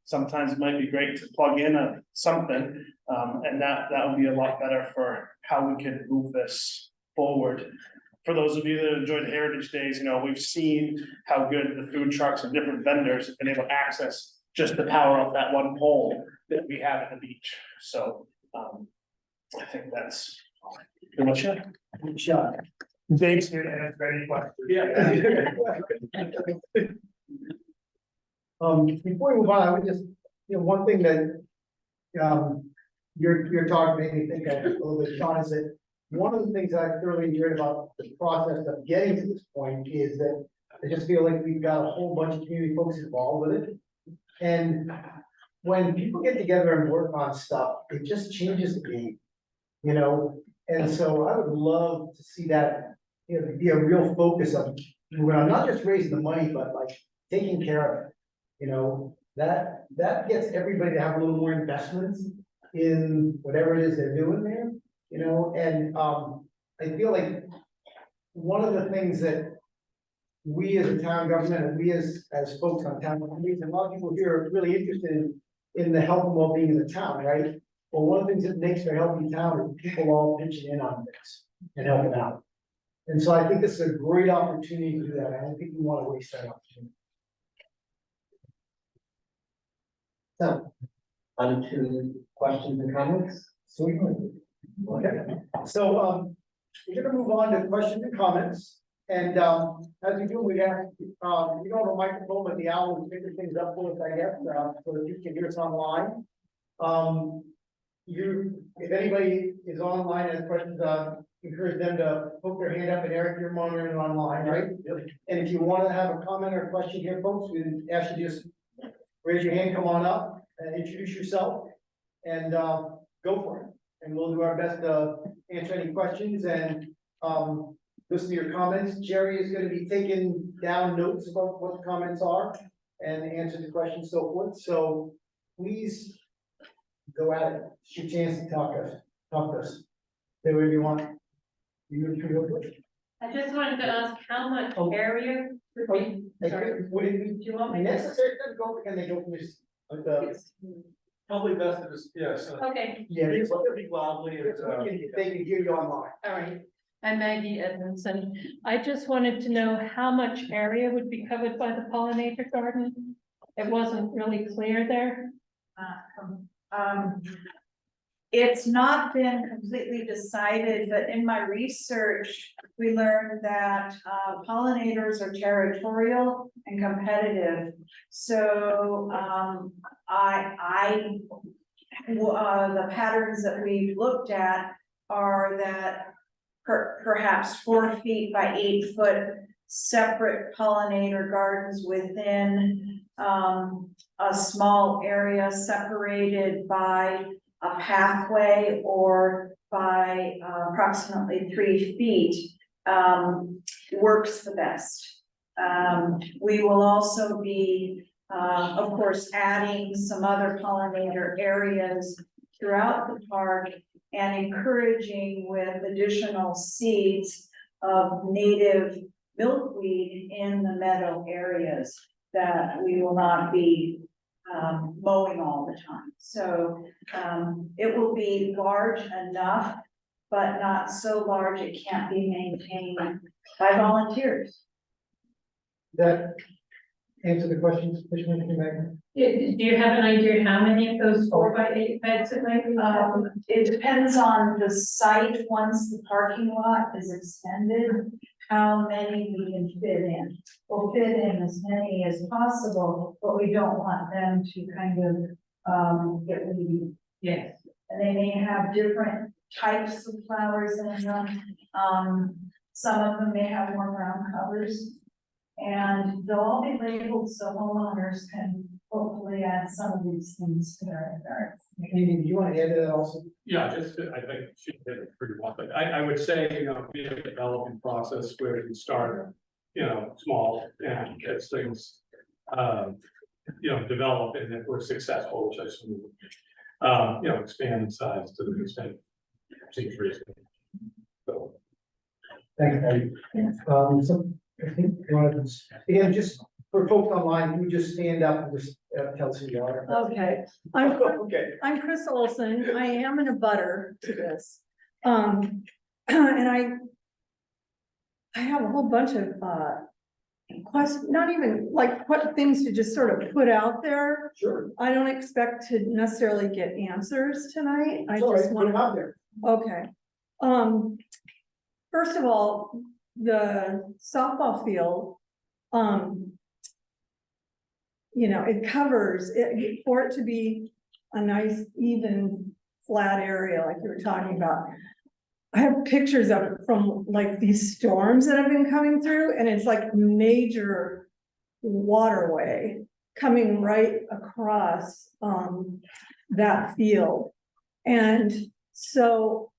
Sometimes it might be great to plug in something, and that would be a lot better for how we can move this forward. For those of you that enjoyed Heritage Days, you know, we've seen how good the food trucks and different vendors have been able to access just the power of that one pole that we have at the beach. So I think that's pretty much it. Sean. Dave's here to answer any questions. Yeah. Before we move on, I would just, you know, one thing that, your talk made me think of a little bit, Sean, is that one of the things I thoroughly enjoyed about the process of getting to this point is that I just feel like we've got a whole bunch of community folks involved with it. And when people get together and work on stuff, it just changes the game, you know? And so I would love to see that, you know, be a real focus of, not just raising the money, but like taking care of it. You know, that gets everybody to have a little more investment in whatever it is they're doing there, you know, and, I feel like one of the things that we as a town government, and we as folks on town, committees, and a lot of people here are really interested in the health and well-being of the town, right? Well, one of the things that makes for a healthy town is people all pitching in on this and helping out. And so I think this is a great opportunity to do that. I don't think we want to waste that opportunity. So, On to questions and comments. okay, so, we're gonna move on to questions and comments. And, as we do, we have, you don't have a microphone, but the owl will pick things up for us, I guess, so that you can hear us online. If anybody is online and has questions, encourage them to poke their hand up, and Eric, you're monitoring online, right? And if you want to have a comment or a question here, folks, we ask you just raise your hand, come on up, and introduce yourself, and, go for it. And we'll do our best to answer any questions and, listen to your comments. Jerry is gonna be taking down notes about what the comments are and answer the questions, so forth. So please go at it. It's your chance to talk to us. Say whatever you want. I just wanted to ask how much Oh. area would be, sorry, Would it do you want be me to? necessary to go, can they go from this, Probably best to just, yes. Okay, yeah, Speak loudly. they can hear you online. all right. I'm Maggie Edmondson. I just wanted to know how much area would be covered by the pollinator garden? It wasn't really clear there. It's not been completely decided, but in my research, we learned that pollinators are territorial and competitive. So, the patterns that we've looked at are that perhaps 4 feet by 8 foot separate pollinator gardens within a small area separated by a pathway or by approximately 3 feet works the best. We will also be, of course, adding some other pollinator areas throughout the park and encouraging with additional seeds of native milkweed in the meadow areas that we will not be mowing all the time. So it will be large enough, but not so large it can't be maintained by volunteers. That answer the questions, Commissioner Megan? Do you have an idea how many of those 4 by 8 beds it might be? It depends on the site, once the parking lot is extended, how many we can fit in. We'll fit in as many as possible, but we don't want them to kind of get weedy. Yes. And they may have different types of flowers in them. Some of them may have more ground covers. And they'll all be labeled so homeowners can hopefully add some of these things to their yards. Amy, do you want to add to that also? Yeah, I think she did it pretty well, but I would say, you know, be a developing process where you start, you know, small and as things, develop, and if we're successful, which I assume, expand in size to the extent seems reasonable. So. Thank you. So I think, again, just for folks online, you just stand up and just tell us who you are. Okay, Okay. I'm Chris Olson. I am in a butter to this. And I have a whole bunch of questions, not even like what things to just sort of put out there. Sure. I don't expect to necessarily get answers tonight. I It's all right, just put want them out there. Okay. First of all, the softball field, it covers it for it to be a nice, even, flat area like you were talking about. I have pictures of it from like these storms that have been coming through, and it's like major waterway coming right across that field. And so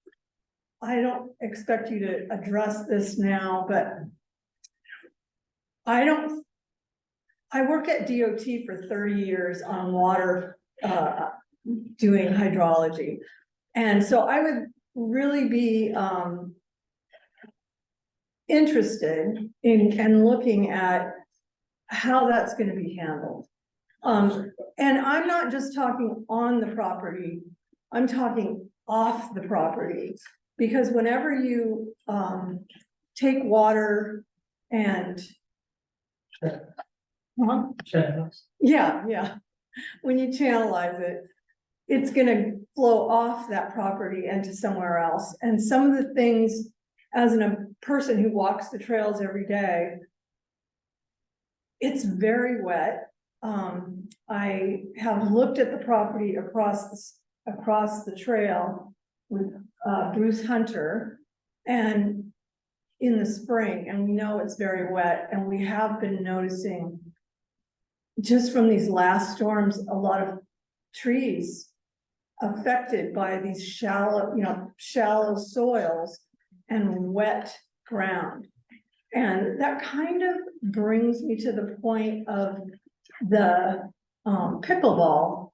I don't expect you to address this now, but I I work at DOT for 30 years on water, doing hydrology. And so I would really be, interested in, and looking at how that's gonna be handled. And I'm not just talking on the property, I'm talking off the property. Because whenever you, take water and. Huh? Yeah, when you channelize it, it's gonna flow off that property into somewhere else. And some of the things, as a person who walks the trails every day, it's very wet. I have looked at the property across the trail with Bruce Hunter, and in the spring, and we know it's very wet, and we have been noticing just from these last storms, a lot of trees affected by these shallow soils and wet ground. And that kind of brings me to the point of the pickleball,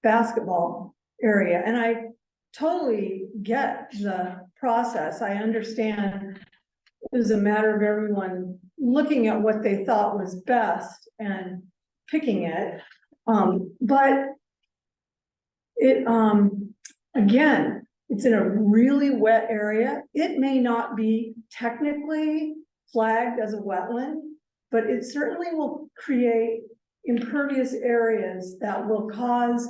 basketball area. And I totally get the process. I understand it was a matter of everyone looking at what they thought was best and picking it. But it, again, it's in a really wet area. It may not be technically flagged as a wetland, but it certainly will create impervious areas that will cause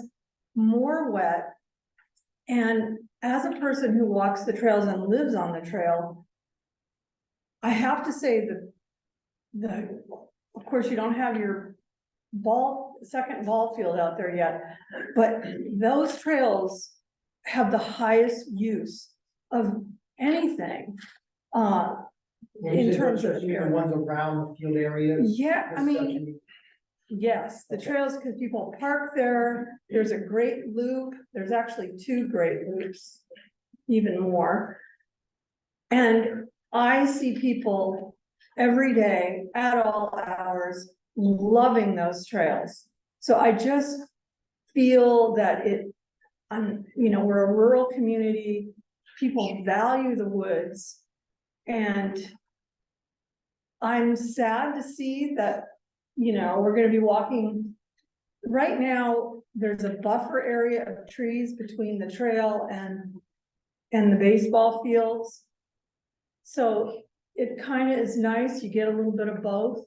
more wet. And as a person who walks the trails and lives on the trail, I have to say that of course you don't have your second ball field out there yet, but those trails have the highest use of anything. In terms of the ones around the field areas. Yeah, I mean, yes, the trails, because people park there. There's a great loop. There's actually 2 great loops, even more. And I see people every day at all hours loving those trails. So I just feel that we're a rural community. People value the woods. And I'm sad to see that, we're gonna be walking. Right now, there's a buffer area of trees between the trail and the baseball fields. So it kind of is nice, you get a little bit of both.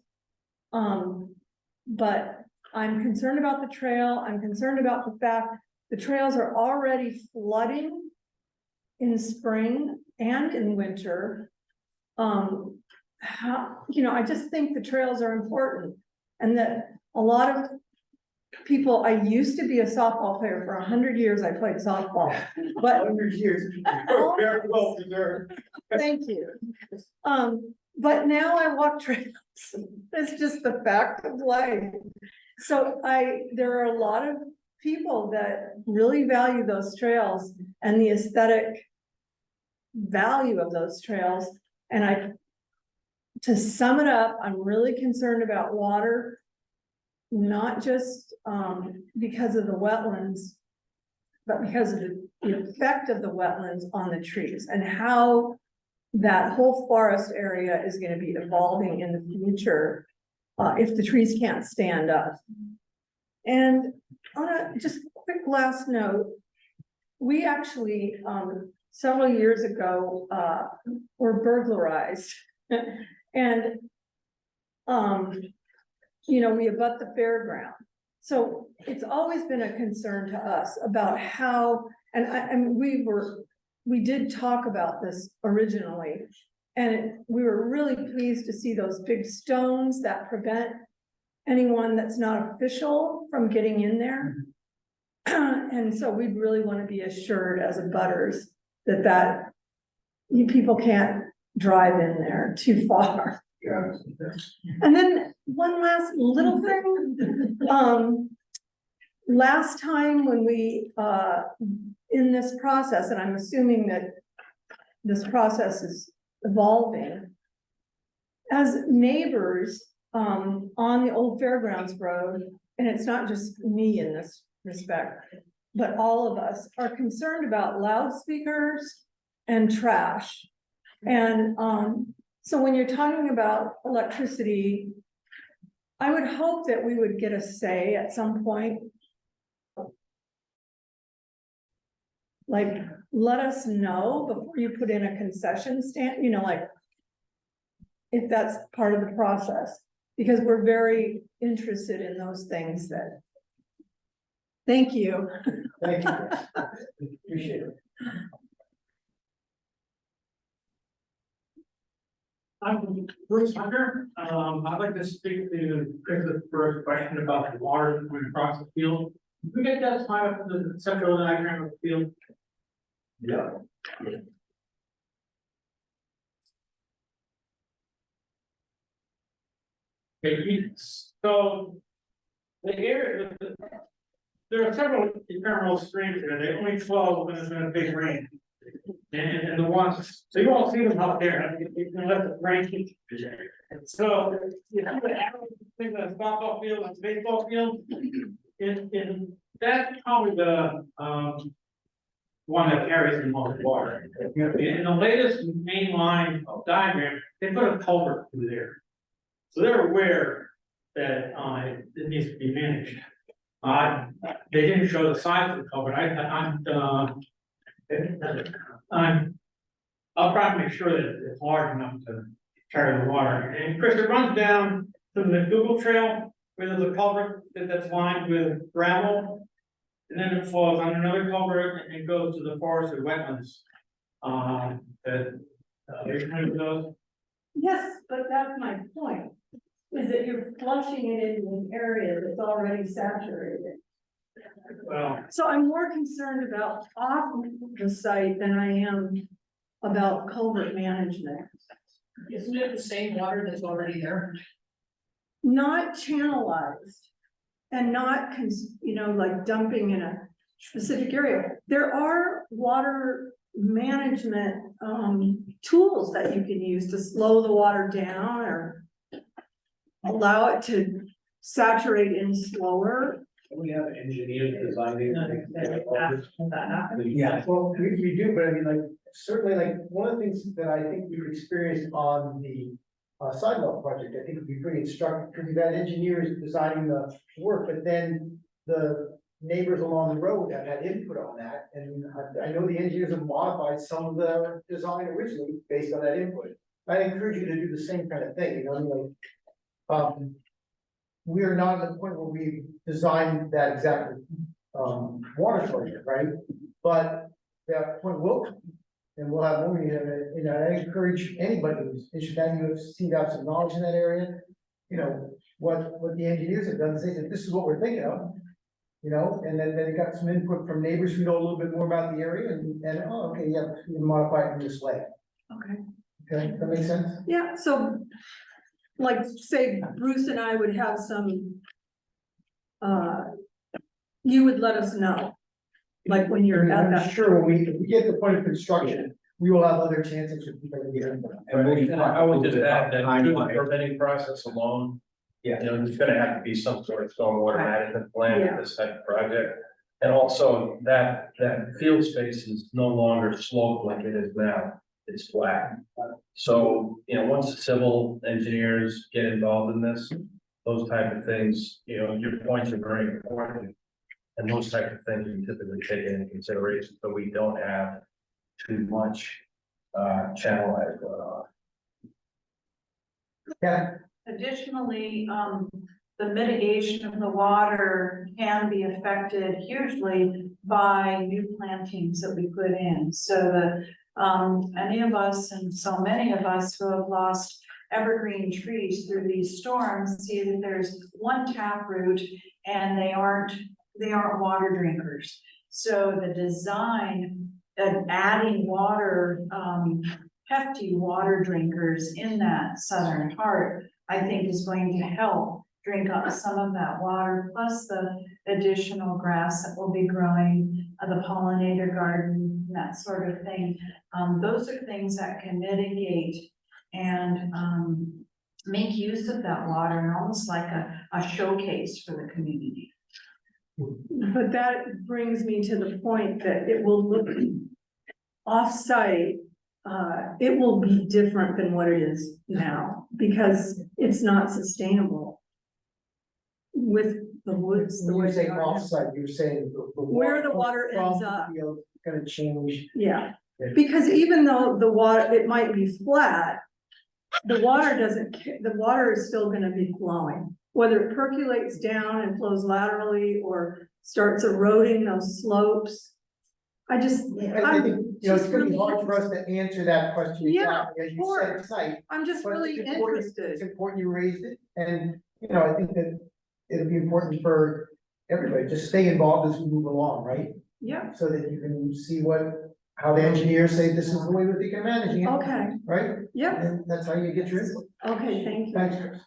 But I'm concerned about the trail. I'm concerned about the fact the trails are already flooding in spring and in winter. I just think the trails are important, and that a lot of people, I used to be a softball player for 100 years. I played softball, but 100 years. Very well deserved. Thank you. But now I walk trails. It's just the fact of life. So there are a lot of people that really value those trails and the aesthetic value of those trails. And to sum it up, I'm really concerned about water, not just because of the wetlands, but because of the effect of the wetlands on the trees and how that whole forest area is going to be evolving in the future if the trees can't stand up. And on a just quick last note, we actually several years ago were burglarized. And we abut the fairground. So it's always been a concern to us about how, and we did talk about this originally, and we were really pleased to see those big stones that prevent anyone that's not official from getting in there. And so we'd really want to be assured as abutters that people can't drive in there too far. Yeah. And then one last little thing, last time when we, in this process, and I'm assuming that this process is evolving, as neighbors, on the old Fairgrounds Road, and it's not just me in this respect, but all of us are concerned about loudspeakers and trash. And, so when you're talking about electricity, I would hope that we would get a say at some point. Like, let us know before you put in a concession stand, you know, like, if that's part of the process, because we're very interested in those things that. Thank you. Thank you. Appreciate it. I'm Bruce Hunter. I'd like to speak to Chris's first question about the water going across the field. Can we get that slide up to the conceptual diagram of the field? Yeah. Okay, so the area, there are several ephemeral streams there. They only flow when there's been a big rain. And the ones, so you won't see them out there. I mean, you can let the rain keep. So if you would have think of the softball field and baseball field, in that's probably the one that carries the most water. In the latest mainline diagram, they put a culvert through there. So they're aware that it needs to be managed. They didn't show the size of the culvert. I'll try to make sure that it's large enough to carry the water. And Chris, it runs down to the Google Trail where there's a culvert that's lined with gravel. And then it falls on another culvert and goes to the forested wetlands. Are you familiar with those? Yes, but that's my point, is that you're flushing it into an area that's already saturated. Well, So I'm more concerned about off the site than I am about culvert management. Isn't it the same water that's already there? Not channelized and not, like dumping in a specific area. There are water management, tools that you can use to slow the water down or allow it to saturate in slower. We have engineers designing. Yeah, well, we do, but I mean, like, certainly, like, one of the things that I think we've experienced on the sidewalk project, I think would be pretty instructive, because we've had engineers designing the work, but then the neighbors along the road have had input on that, and I know the engineers have modified some of the design originally based on that input. I encourage you to do the same kind of thing, you know, like, we are not at the point where we designed that exact water project, right? But that point will come, and we'll have more, you know, I encourage anybody who's interested, you seem to have some knowledge in that area. You know, what the engineers have done is they said, this is what we're thinking of, you know, and then they got some input from neighbors who know a little bit more about the area and oh, okay, yeah, we can modify it in this way. Okay. Okay, that makes sense? Yeah, so like, say Bruce and I would have some, you would let us know, like when you're at I'm that. sure when we get to the point of construction, we will have other chances with people to get input. And I would just add that through the permitting process alone, Yeah. you know, there's gonna have to be some sort of stormwater management plan Yeah. for this type of project. And also that field space is no longer sloped like it is now, it's flat. So, you know, once the civil engineers get involved in this, those type of things, you know, your points are very important. And those type of things we typically take into consideration, so we don't have too much channelized going on. Yeah, Additionally, the mitigation of the water can be affected hugely by new plantings that we put in. So any of us, and so many of us who have lost evergreen trees through these storms, see that there's one taproot and they aren't water drinkers. So the design of adding water, hefty water drinkers in that southern part, I think is going to help drink up some of that water, plus the additional grass that will be growing, the pollinator garden, that sort of thing. Those are things that can mitigate and make use of that water and almost like a showcase for the community. But that brings me to the point that it will look off-site, it will be different than what it is now, because it's not sustainable with the woods. the When way you say they are. offsite, you're saying Where the water from ends the up. field is Gonna change. Yeah, because even though the water, it might be flat, the water the water is still gonna be flowing. Whether it percolates down and flows laterally or starts eroding those slopes. I think, it's gonna be hard for us to answer that question. Yeah, exactly, as of you said course. tonight, I'm just but really it's important- interested. It's important you raised it, and, I think that it'll be important for everybody to stay involved as we move along, right? Yeah, So that you can see how the engineers say this is the way that they can manage it. okay, Right? yeah, And that's how you get your input. okay, thank you. Thanks, Chris.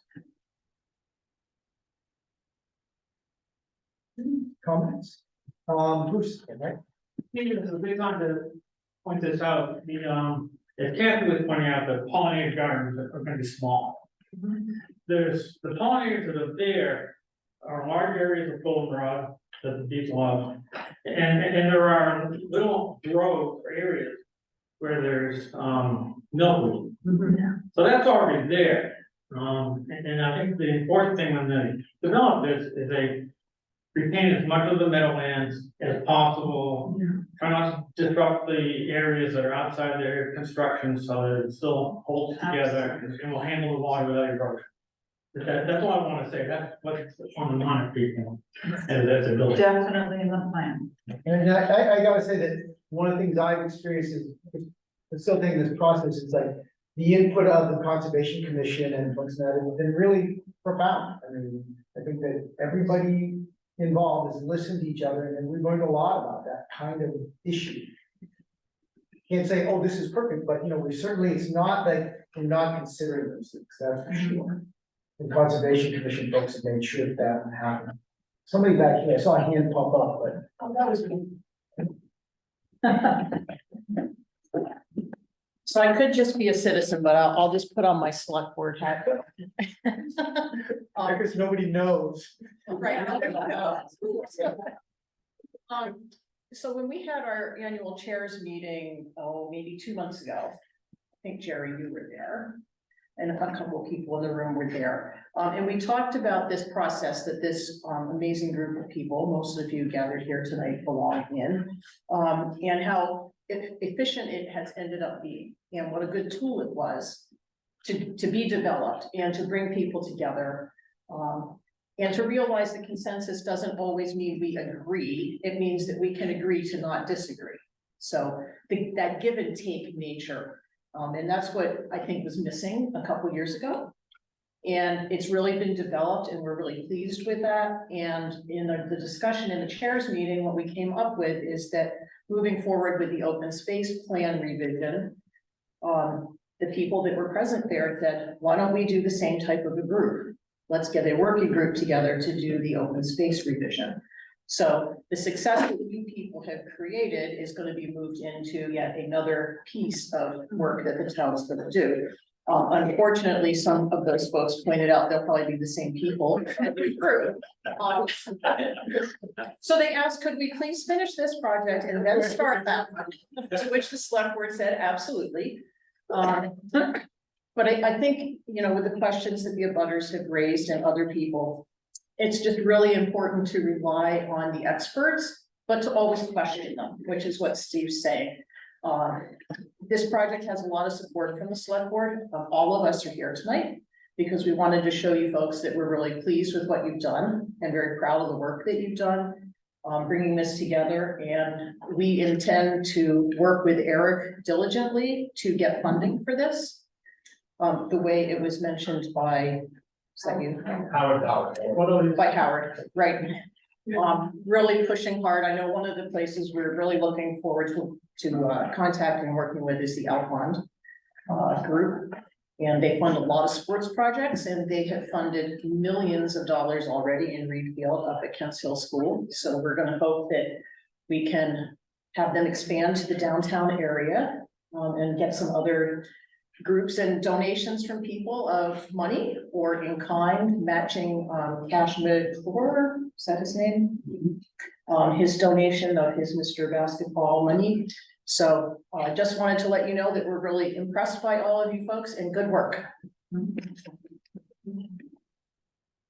Comments? Bruce, right? It's a big time to point this out, as Kathy was pointing out, the pollinator gardens are gonna be small. There's, the pollinators that are there are large areas of goldenrod that the bees love. And there are little groves or areas where there's, milkweed. So that's already there. And I think the important thing when they develop this is they retain as much of the meadowlands as possible. Try not to disrupt the areas that are outside their construction so that it still holds together and will handle the water without erosion. That's all I want to say. That's what's on the mind of people. And that's a building. Definitely in the plan. And I gotta say that one of the things I've experienced is, I still think this process is like, the input of the Conservation Commission and folks that have been really profound. I mean, I think that everybody involved has listened to each other, and we've learned a lot about that kind of issue. Can't say, oh, this is perfect, but we certainly, it's not like we're not considering those things, that's for sure. The Conservation Commission folks have made sure that happened. Somebody back here, I saw a hand pop up, but that was me. So I could just be a citizen, but I'll just put on my select board hat. Because nobody knows. Right. So when we had our annual chairs meeting, maybe 2 months ago, I think Jerry, you were there. And a couple of people in the room were there. And we talked about this process that this amazing group of people, most of you gathered here tonight, belong in. And how efficient it has ended up being, and what a good tool it was to be developed and to bring people together. And to realize that consensus doesn't always mean we agree. It means that we can agree to not disagree. So that give and take nature. And that's what I think was missing a couple years ago. And it's really been developed, and we're really pleased with that. And in the discussion in the chairs meeting, what we came up with is that moving forward with the open space plan revision, the people that were present there said, why don't we do the same type of a group? Let's get a working group together to do the open space revision. So the success that you people have created is going to be moved into yet another piece of work that the town is going to do. Unfortunately, some of those folks pointed out they'll probably be the same people every group. So they asked, could we please finish this project and then start that one? To which the select board said, absolutely. But I think, with the questions that the abutters have raised and other people, it's just really important to rely on the experts, but to always question them, which is what Steve's saying. This project has a lot of support from the select board. All of us are here tonight because we wanted to show you folks that we're really pleased with what you've done and very proud of the work that you've done, bringing this together. And we intend to work with Eric diligently to get funding for this. The way it was mentioned by, is that you? Howard. By Howard, right. Really pushing hard. I know one of the places we're really looking forward to contacting and working with is the Alpond group. And they fund a lot of sports projects, and they have funded millions of dollars already in Readfield up at Kents Hill School. So we're going to hope that we can have them expand to the downtown area and get some other groups and donations from people of money or in kind, matching, Cash McClure, is that his name? His donation of his Mr. Basketball money. So I just wanted to let you know that we're really impressed by all of you folks and good work.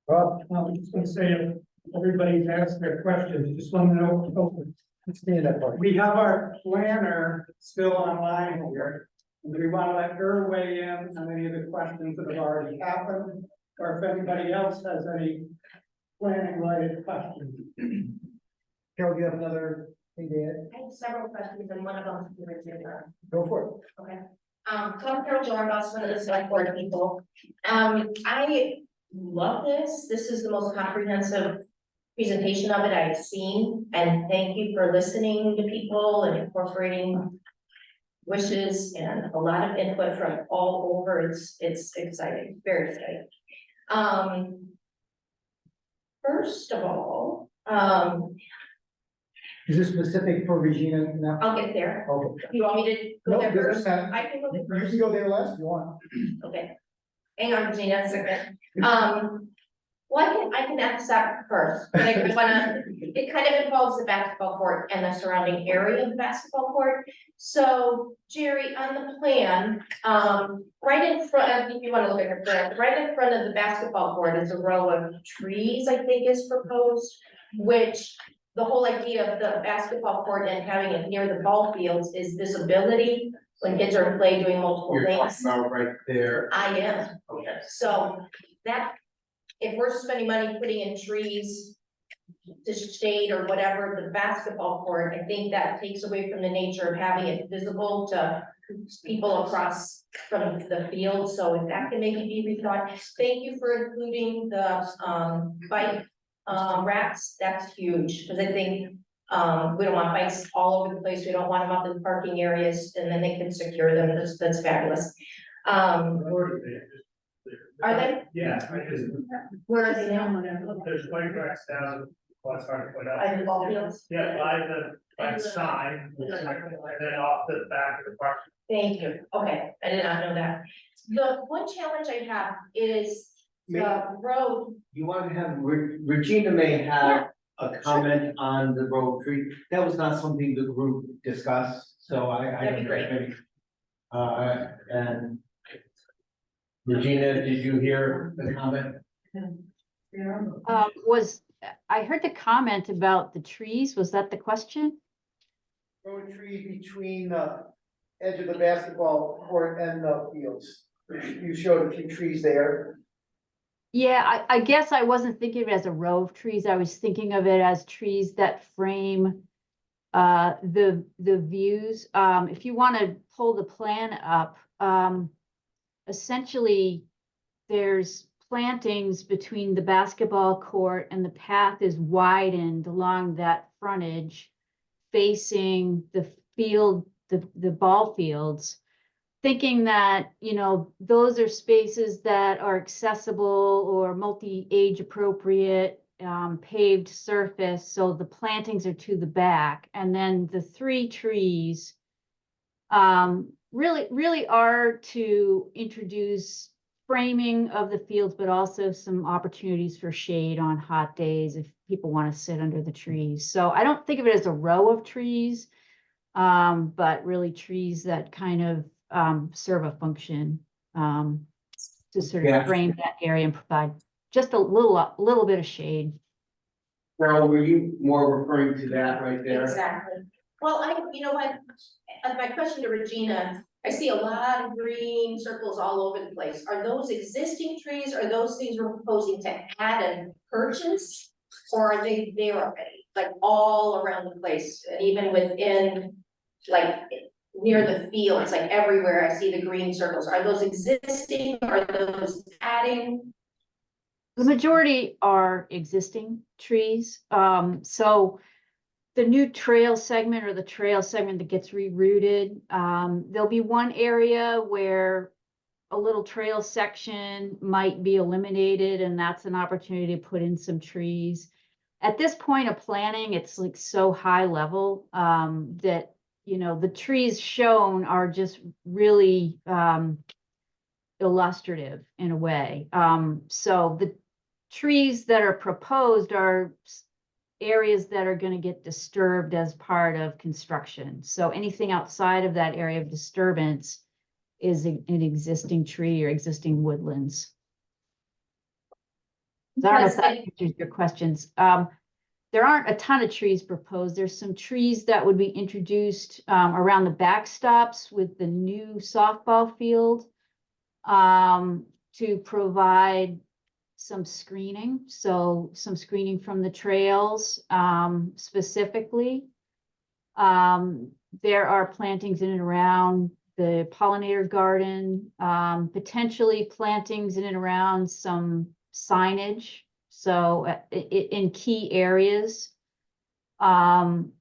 Rob, I was just gonna say, if everybody's asked their questions, just want to know, Stand up, Mark. we have our planner still online here. And do we want to let her weigh in on any of the questions that have already happened? Or if anybody else has any planning related questions? Carol, do you have another thing to add? I have several questions and one of them is to Virginia. Go for it. Okay. So I'm Carol Jorgenbos, one of the select board people. I love this. This is the most comprehensive presentation of it I've seen. And thank you for listening to people and incorporating wishes and a lot of input from all over. It's exciting, very exciting. First of all, Is this specific for Regina now? I'll get there. Okay. You want me to go No, there it doesn't first? matter. I can go there You first. can go there last if you want. Okay. Hang on, Virginia, a second. Well, I can ask that first, but I wanna, it kind of involves the basketball court and the surrounding area of the basketball court. So Jerry, on the plan, right in front, if you wanna look at her plan, right in front of the basketball court is a row of trees, I think is proposed, which the whole idea of the basketball court and having it near the ball fields is visibility when kids are in play doing multiple You're talking things. about right there. I am. Okay. So that, if we're spending money putting in trees to shade or whatever, the basketball court, I think that takes away from the nature of having it visible to people across from the field. So if that can maybe be rethought, thank you for including the bike racks. That's huge, because I think we don't want bikes all over the place. We don't want them up in parking areas, and then they can secure them. That's fabulous. Are they? Yeah, I just, Where are they now? there's bike racks down, well, it's hard to put up. By the ball fields? Yeah, by the sign, and then off the back of the park. Thank you. Okay, I did not know that. The one challenge I have is the road. You want to have, Regina may have a comment on the road tree. That was not something the group discussed, so I That'd be don't great. think. And Regina, did you hear the comment? I heard the comment about the trees, was that the question? Road tree between the edge of the basketball court and the fields. You showed a few trees there. Yeah, I guess I wasn't thinking of it as a row of trees, I was thinking of it as trees that frame the views. If you want to pull the plan up, essentially there's plantings between the basketball court and the path is widened along that frontage facing the field, the ball fields, thinking that, you know, those are spaces that are accessible or multi-age appropriate, paved surface. So the plantings are to the back, and then the three trees really are to introduce framing of the fields, but also some opportunities for shade on hot days if people want to sit under the trees. So I don't think of it as a row of trees, but really trees that kind of serve a function to sort of frame that area and provide just a little bit of shade. Carol, were you more referring to that right there? Exactly. Well, you know what, my question to Regina, I see a lot of green circles all over the place. Are those existing trees? Are those things we're proposing to add and purchase? Or are they there already, like all around the place, and even within, like, near the fields, like everywhere I see the green circles? Are those existing? Are those adding? The majority are existing trees. So the new trail segment or the trail segment that gets rerouted, there'll be one area where a little trail section might be eliminated, and that's an opportunity to put in some trees. At this point of planning, it's like so high level that, you know, the trees shown are just really illustrative in a way. So the trees that are proposed are areas that are going to get disturbed as part of construction. So anything outside of that area of disturbance is an existing tree or existing woodlands. So I don't know if that answers your questions. There aren't a ton of trees proposed. There's some trees that would be introduced around the backstops with the new softball field to provide some screening. So some screening from the trails specifically. There are plantings in and around the pollinator garden, potentially plantings in and around some signage. So in key areas, 2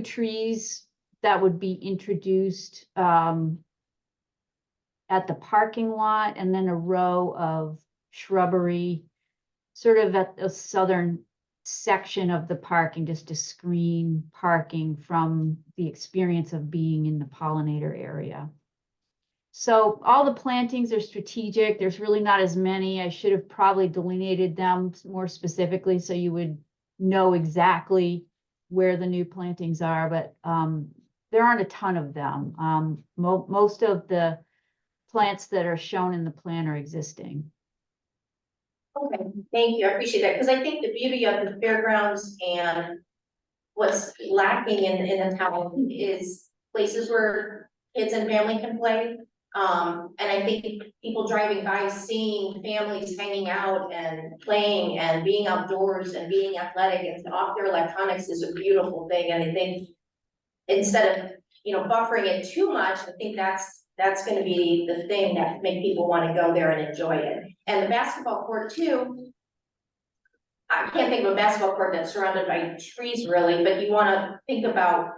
trees that would be introduced at the parking lot, and then a row of shrubbery sort of at the southern section of the parking, just to screen parking from the experience of being in the pollinator area. So all the plantings are strategic. There's really not as many. I should have probably delineated them more specifically so you would know exactly where the new plantings are, but there aren't a ton of them. Most of the plants that are shown in the plan are existing. Okay, thank you. I appreciate that, because I think the beauty of the fairgrounds and what's lacking in the town is places where kids and family can play. And I think people driving by, seeing families hanging out and playing and being outdoors and being athletic and off their electronics is a beautiful thing. And I think instead of, buffering it too much, I think that's going to be the thing that make people want to go there and enjoy it. And the basketball court too, I can't think of a basketball court that's surrounded by trees really, but you want to think about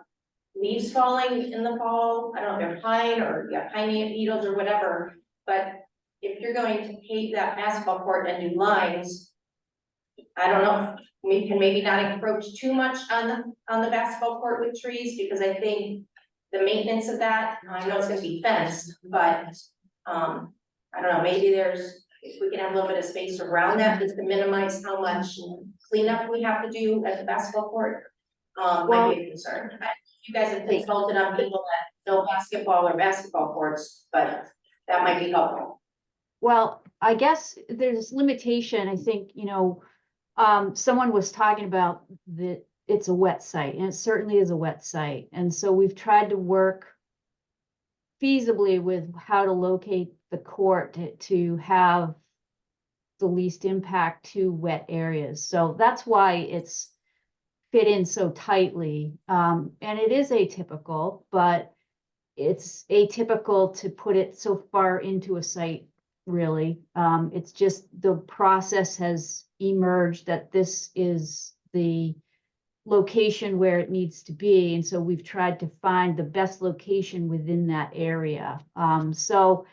leaves falling in the fall. I don't know if they're pine or pine needles or whatever, but if you're going to pave that basketball court and do lines, I don't know, we can maybe not encroach too much on the basketball court with trees, because I think the maintenance of that, I know it's gonna be fenced, but I don't know, maybe if we can have a little bit of space around that, just to minimize how much cleanup we have to do at the basketball court, might be a concern. You guys have consulted on people that know basketball or basketball courts, but that might be helpful. Well, I guess there's limitation. I think, someone was talking about that it's a wet site, and it certainly is a wet site. And so we've tried to work feasibly with how to locate the court to have the least impact to wet areas. So that's why it's fit in so tightly. And it is atypical, but it's atypical to put it so far into a site, really. It's just the process has emerged that this is the location where it needs to be. And so we've tried to find the best location within that area. So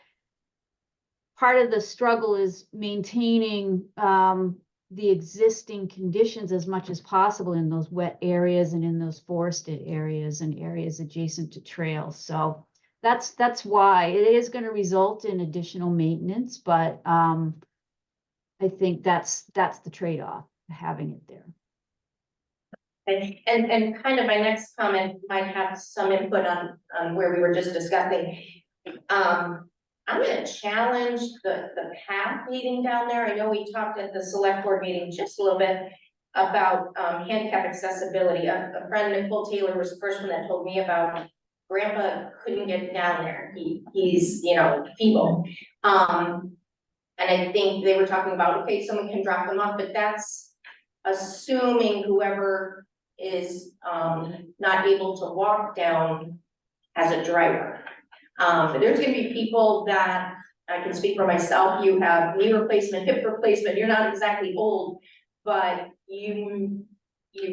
part of the struggle is maintaining the existing conditions as much as possible in those wet areas and in those forested areas and areas adjacent to trails. So that's why it is going to result in additional maintenance, but I think that's the trade-off, having it there. And kind of my next comment might have some input on where we were just discussing. I'm gonna challenge the path leading down there. I know we talked at the select board meeting just a little bit about handicap accessibility. A friend, Nicole Taylor, was the first one that told me about grandpa couldn't get down there. He's feeble. And I think they were talking about, okay, someone can drop them off, but that's assuming whoever is not able to walk down as a driver. There's gonna be people that, I can speak for myself, you have knee replacement, hip replacement, you're not exactly old, but you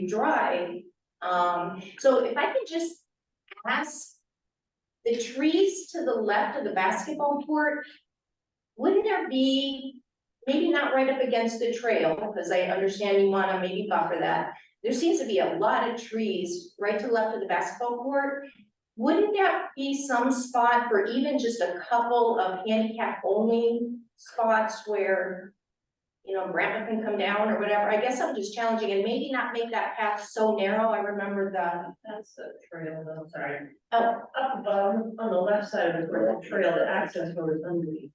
drive. So if I could just ask, the trees to the left of the basketball court, wouldn't there be, maybe not right up against the trail, because I understand you wanna maybe buffer that. There seems to be a lot of trees right to the left of the basketball court. wouldn't that be some spot for even just a couple of handicap only spots where, you know, grandma can come down or whatever? I guess I'm just challenging and maybe not make that path so narrow. I remember That's the trail, though, sorry. oh, Up above, on the left side of the trail, the access road is underneath.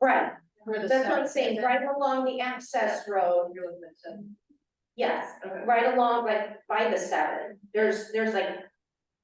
right, Where the that's what I'm steps saying, is. right along the access road. You're looking at some- Yes, Okay. right along like by the 7, there's like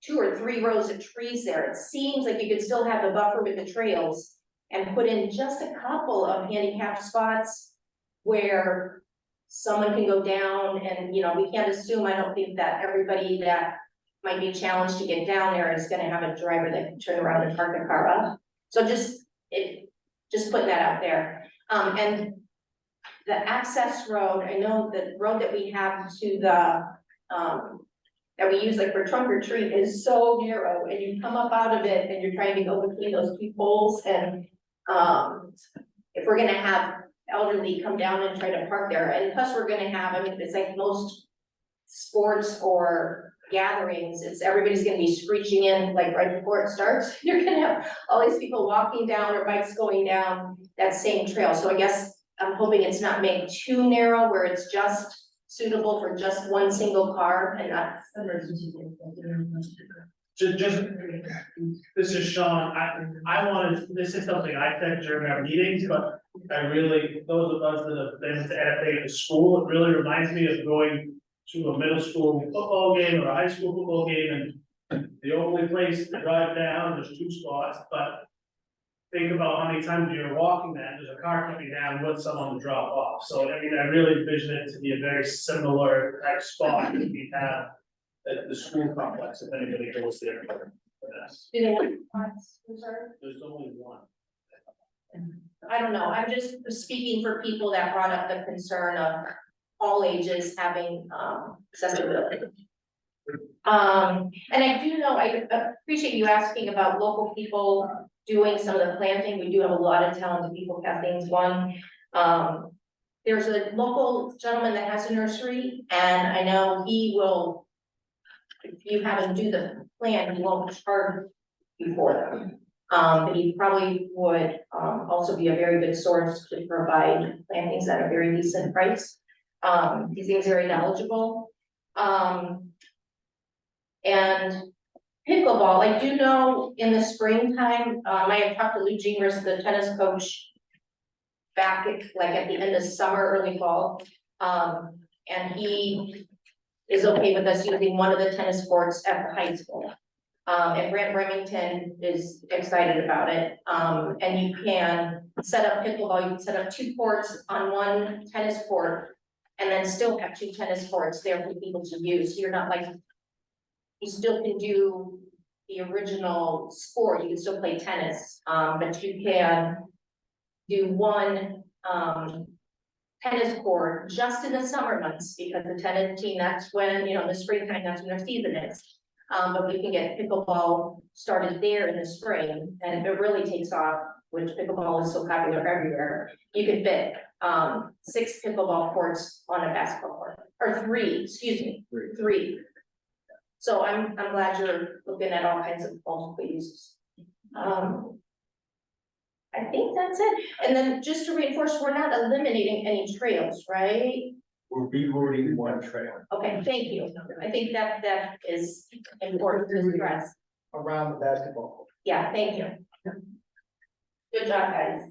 2 or 3 rows of trees there. It seems like you could still have the buffer with the trails and put in just a couple of handicap spots where someone can go down and, you know, we can't assume, I don't think that everybody that might be challenged to get down there is gonna have a driver that can turn around and park the car up. So just putting that out there. And the access road, I know the road that we have to the, that we use like for trunk or treat is so narrow, and you come up out of it and you're trying to go between those 2 poles, and, if we're gonna have elderly come down and try to park there, and plus we're gonna have, I mean, it's like most sports or gatherings, it's everybody's gonna be screeching in like right before it starts. You're gonna have all these people walking down or bikes going down that same trail, so I guess I'm hoping it's not made too narrow where it's just suitable for just one single car and not. Just, this is Sean, I wanted, this is something I said during our meetings, but I really, those of us that have been to FA at school, it really reminds me of going to a middle school football game or a high school football game, and the only place to drive down, there's 2 spots, but think about how many times you're walking that, there's a car coming down with someone to drop off. So I mean, I really envision it to be a very similar type spot that we have at the school complex, if anybody goes there. Do they have spots reserved? There's only one. I don't know, I'm just speaking for people that brought up the concern of all ages having accessibility. And I do know, I appreciate you asking about local people doing some of the planting. We do have a lot of talented people, Kathleen's one. There's a local gentleman that has a nursery, and I know he will, if you have him do the plan, he won't charge you for them. But he probably would also be a very good source to provide plantings at a very decent price. He seems very knowledgeable. And pickleball, I do know in the springtime, I had talked to Lou Gingras, the tennis coach, back at the end of summer, early fall. And he is okay with us using one of the tennis courts at the high school. And Grant Remington is excited about it. And you can set up pickleball, you can set up 2 courts on one tennis court, and then still have 2 tennis courts there for people to use. So you're not like, you still can do the original sport, you can still play tennis, but you can do one tennis court just in the summer months, because the tennis team, that's when, you know, in the springtime, that's when their season is. But we can get pickleball started there in the spring, and if it really takes off, which pickleball is so popular everywhere, you could fit 6 pickleball courts on a basketball court, or 3, excuse me, 3. So I'm glad you're looking at all kinds of multiple uses. I think that's it. And then just to reinforce, we're not eliminating any trails, right? We're rerouting one trail. Okay, thank you. I think that is important to stress. Around the basketball court. Yeah, thank you. Good job, guys.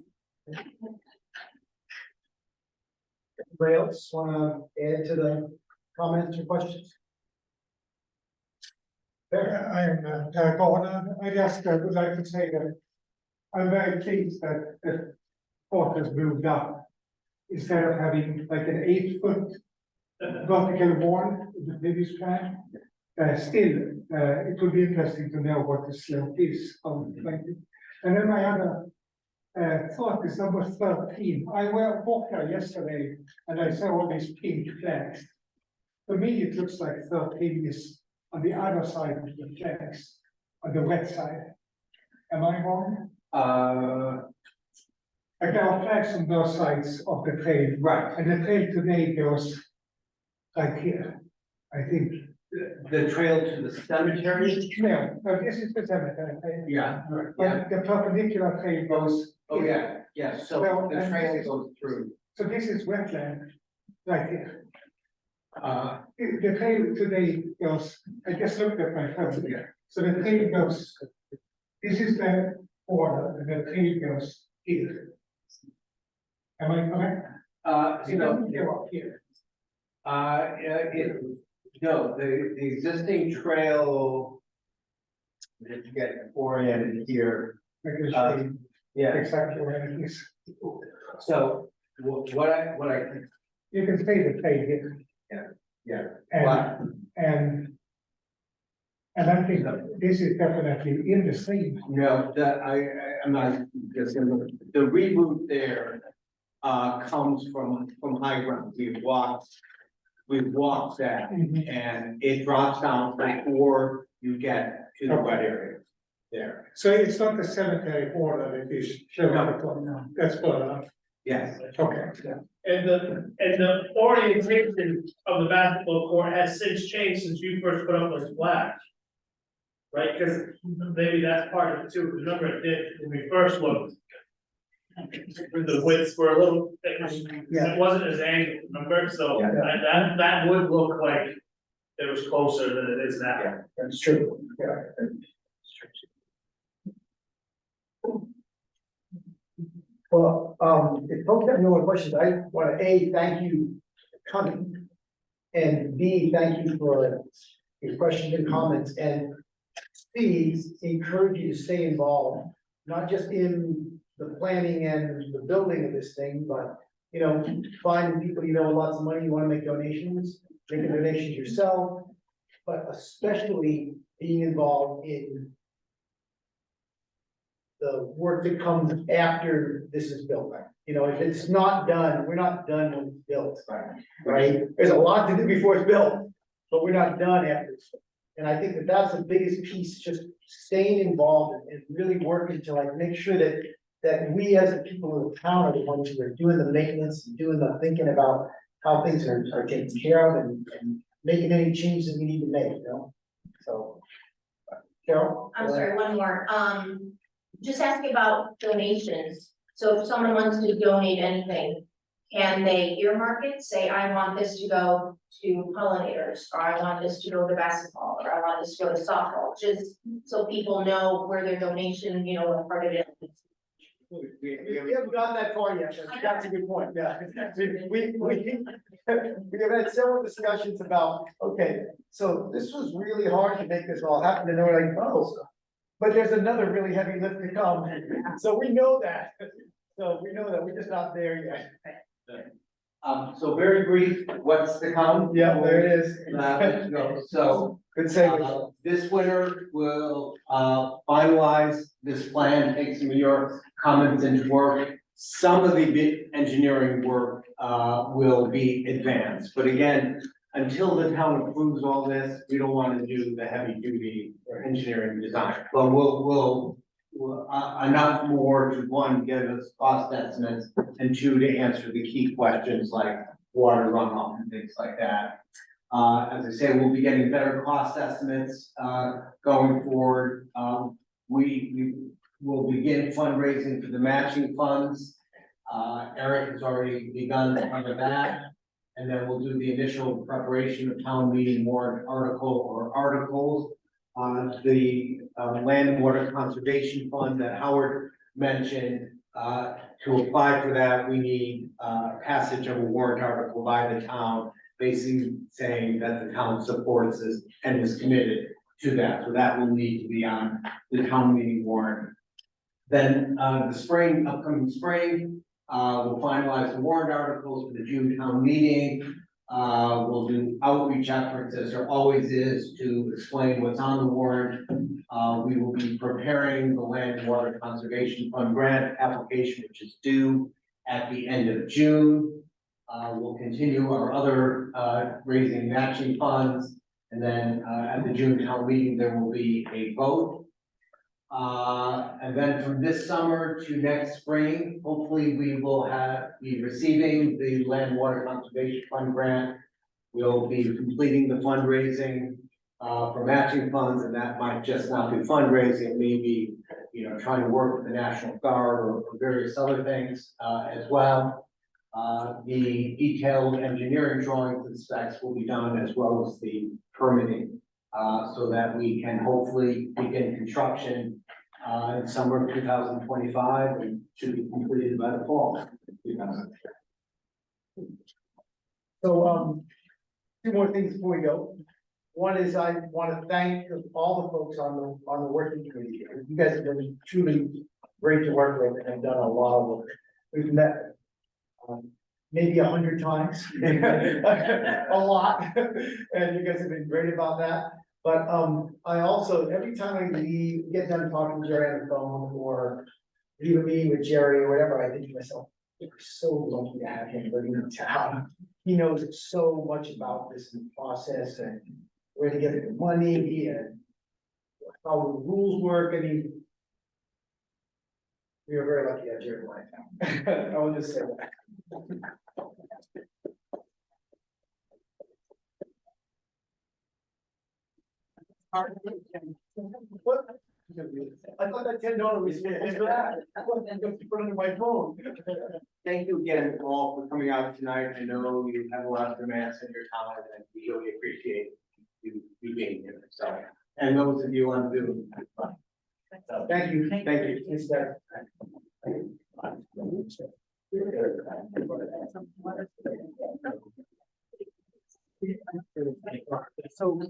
Anybody else wanna add to the comments or questions? I am Gordon. I just would like to say that I'm very pleased that the court has moved up. Instead of having like an 8-foot vertical wall in the previous plan, still, it will be interesting to know what the slope is on the 20. And then my other thought is number 13. I walked there yesterday and I saw all these pink flags. For me, it looks like 13 is on the other side of the flags, on the wet side. Am I wrong? Like there are flags on both sides of the trail. Right. And the trail today goes right here, I think. The trail to the cemetery? No, no, this is the cemetery. Yeah. But the perpendicular trail goes. Oh, yeah, yeah, so Well, the and trail this is- goes through, So this is wetland, right here. uh, The trail today goes, I just looked at my phone here, so the trail goes, this is the border, and the trail goes here. Am I correct? It doesn't go up here. no, the existing trail. Let's get oriented here, I can show you yeah, exactly where it is. so what I, You can see the trail here. yeah, And I think this is definitely in the same. no, I'm not, just gonna, the reroute there. Comes from high ground, we've walked that, and it drops down before you get to the wet area. There, So it's not the cemetery border that is shown on the top now, that's further up. yes, Okay. And the orientation of the basketball court has since changed since you first put up those flags. Right, because maybe that's part of it too, remember it did, when we first looked. The widths were a little, it wasn't as angled, remember, so that would look like it was closer than it is now. That's true, yeah. Well, if folks have no more questions, I want to A, thank you for coming. And B, thank you for your questions and comments, and C, encourage you to stay involved, not just in the planning and the building of this thing, but, you know, find people you know with lots of money, you want to make donations, making donations yourself, but especially being involved in the work that comes after this is built. You know, if it's not done, we're not done when it's built, right? There's a lot to do before it's built, but we're not done after it's built. And I think that that's the biggest piece, just staying involved and really working to like make sure that we as the people of the town are the ones who are doing the maintenance and doing the thinking about how things are taken care of and making any changes we need to make, you know? So, Carol? I'm sorry, one more, just asking about donations, so if someone wants to donate anything, can they earmark it, say, I want this to go to pollinators, or I want this to go to basketball, or I want this to go to softball, just so people know where their donation, you know, what part of it is. We haven't gotten that far yet, that's a good point, yeah. We have had several discussions about, okay, so this was really hard to make this all happen, and they're like, oh, but there's another really heavy lift to come, so we know that. So we know that we're just not there yet. so very brief, what's to come? Yeah, there it is. So, Good segue. this winter we'll, finalize this plan, take some of your comments into work. Some of the engineering work, will be advanced, but again, until the town approves all this, we don't want to do the heavy duty engineering design. But we'll enough more to, one, give us cost estimates, and two, to answer the key questions like water runoff and things like that. As I say, we'll be getting better cost estimates, going forward. We will begin fundraising for the matching funds. Eric has already begun some of that. And then we'll do the initial preparation of town meeting warrant article or articles. The Land and Water Conservation Fund that Howard mentioned, to apply for that, we need passage of a warrant article by the town, basically saying that the town supports this and is committed to that. So that will need to be on the town meeting warrant. Then the upcoming spring, we'll finalize the warrant articles for the June town meeting. We'll do outreach efforts, as there always is, to explain what's on the warrant. We will be preparing the Land and Water Conservation Fund grant application, which is due at the end of June. We'll continue our other raising matching funds, and then at the June town meeting, there will be a vote. And then from this summer to next spring, hopefully we will be receiving the Land Water Conservation Fund grant. We'll be completing the fundraising for matching funds, and that might just not be fundraising, maybe, trying to work with the National Guard or various other things as well. The detailed engineering drawings and specs will be done as well as the permitting, so that we can hopefully begin construction in summer of 2025 and should be completed by the fall. So, two more things before we go. One is I want to thank all the folks on the working committee. You guys have been truly great to work with and have done a lot of work. We've met maybe 100 times, a lot, and you guys have been great about that. But I also, every time I get done talking to Jerry on the phone or leave a meeting with Jerry or whatever, I think to myself, we're so lucky to have him living in town. He knows so much about this process and where to get the money and how the rules work. I mean, we are very lucky to have Jerry in town. I will just say that. What? I thought that $10 was put under my phone. Thank you again all for coming out tonight. I know you have a lot of demands in your time, and we really appreciate you being here. So, and those of you on Zoom. So, thank you. Thank you. Yes, sir. So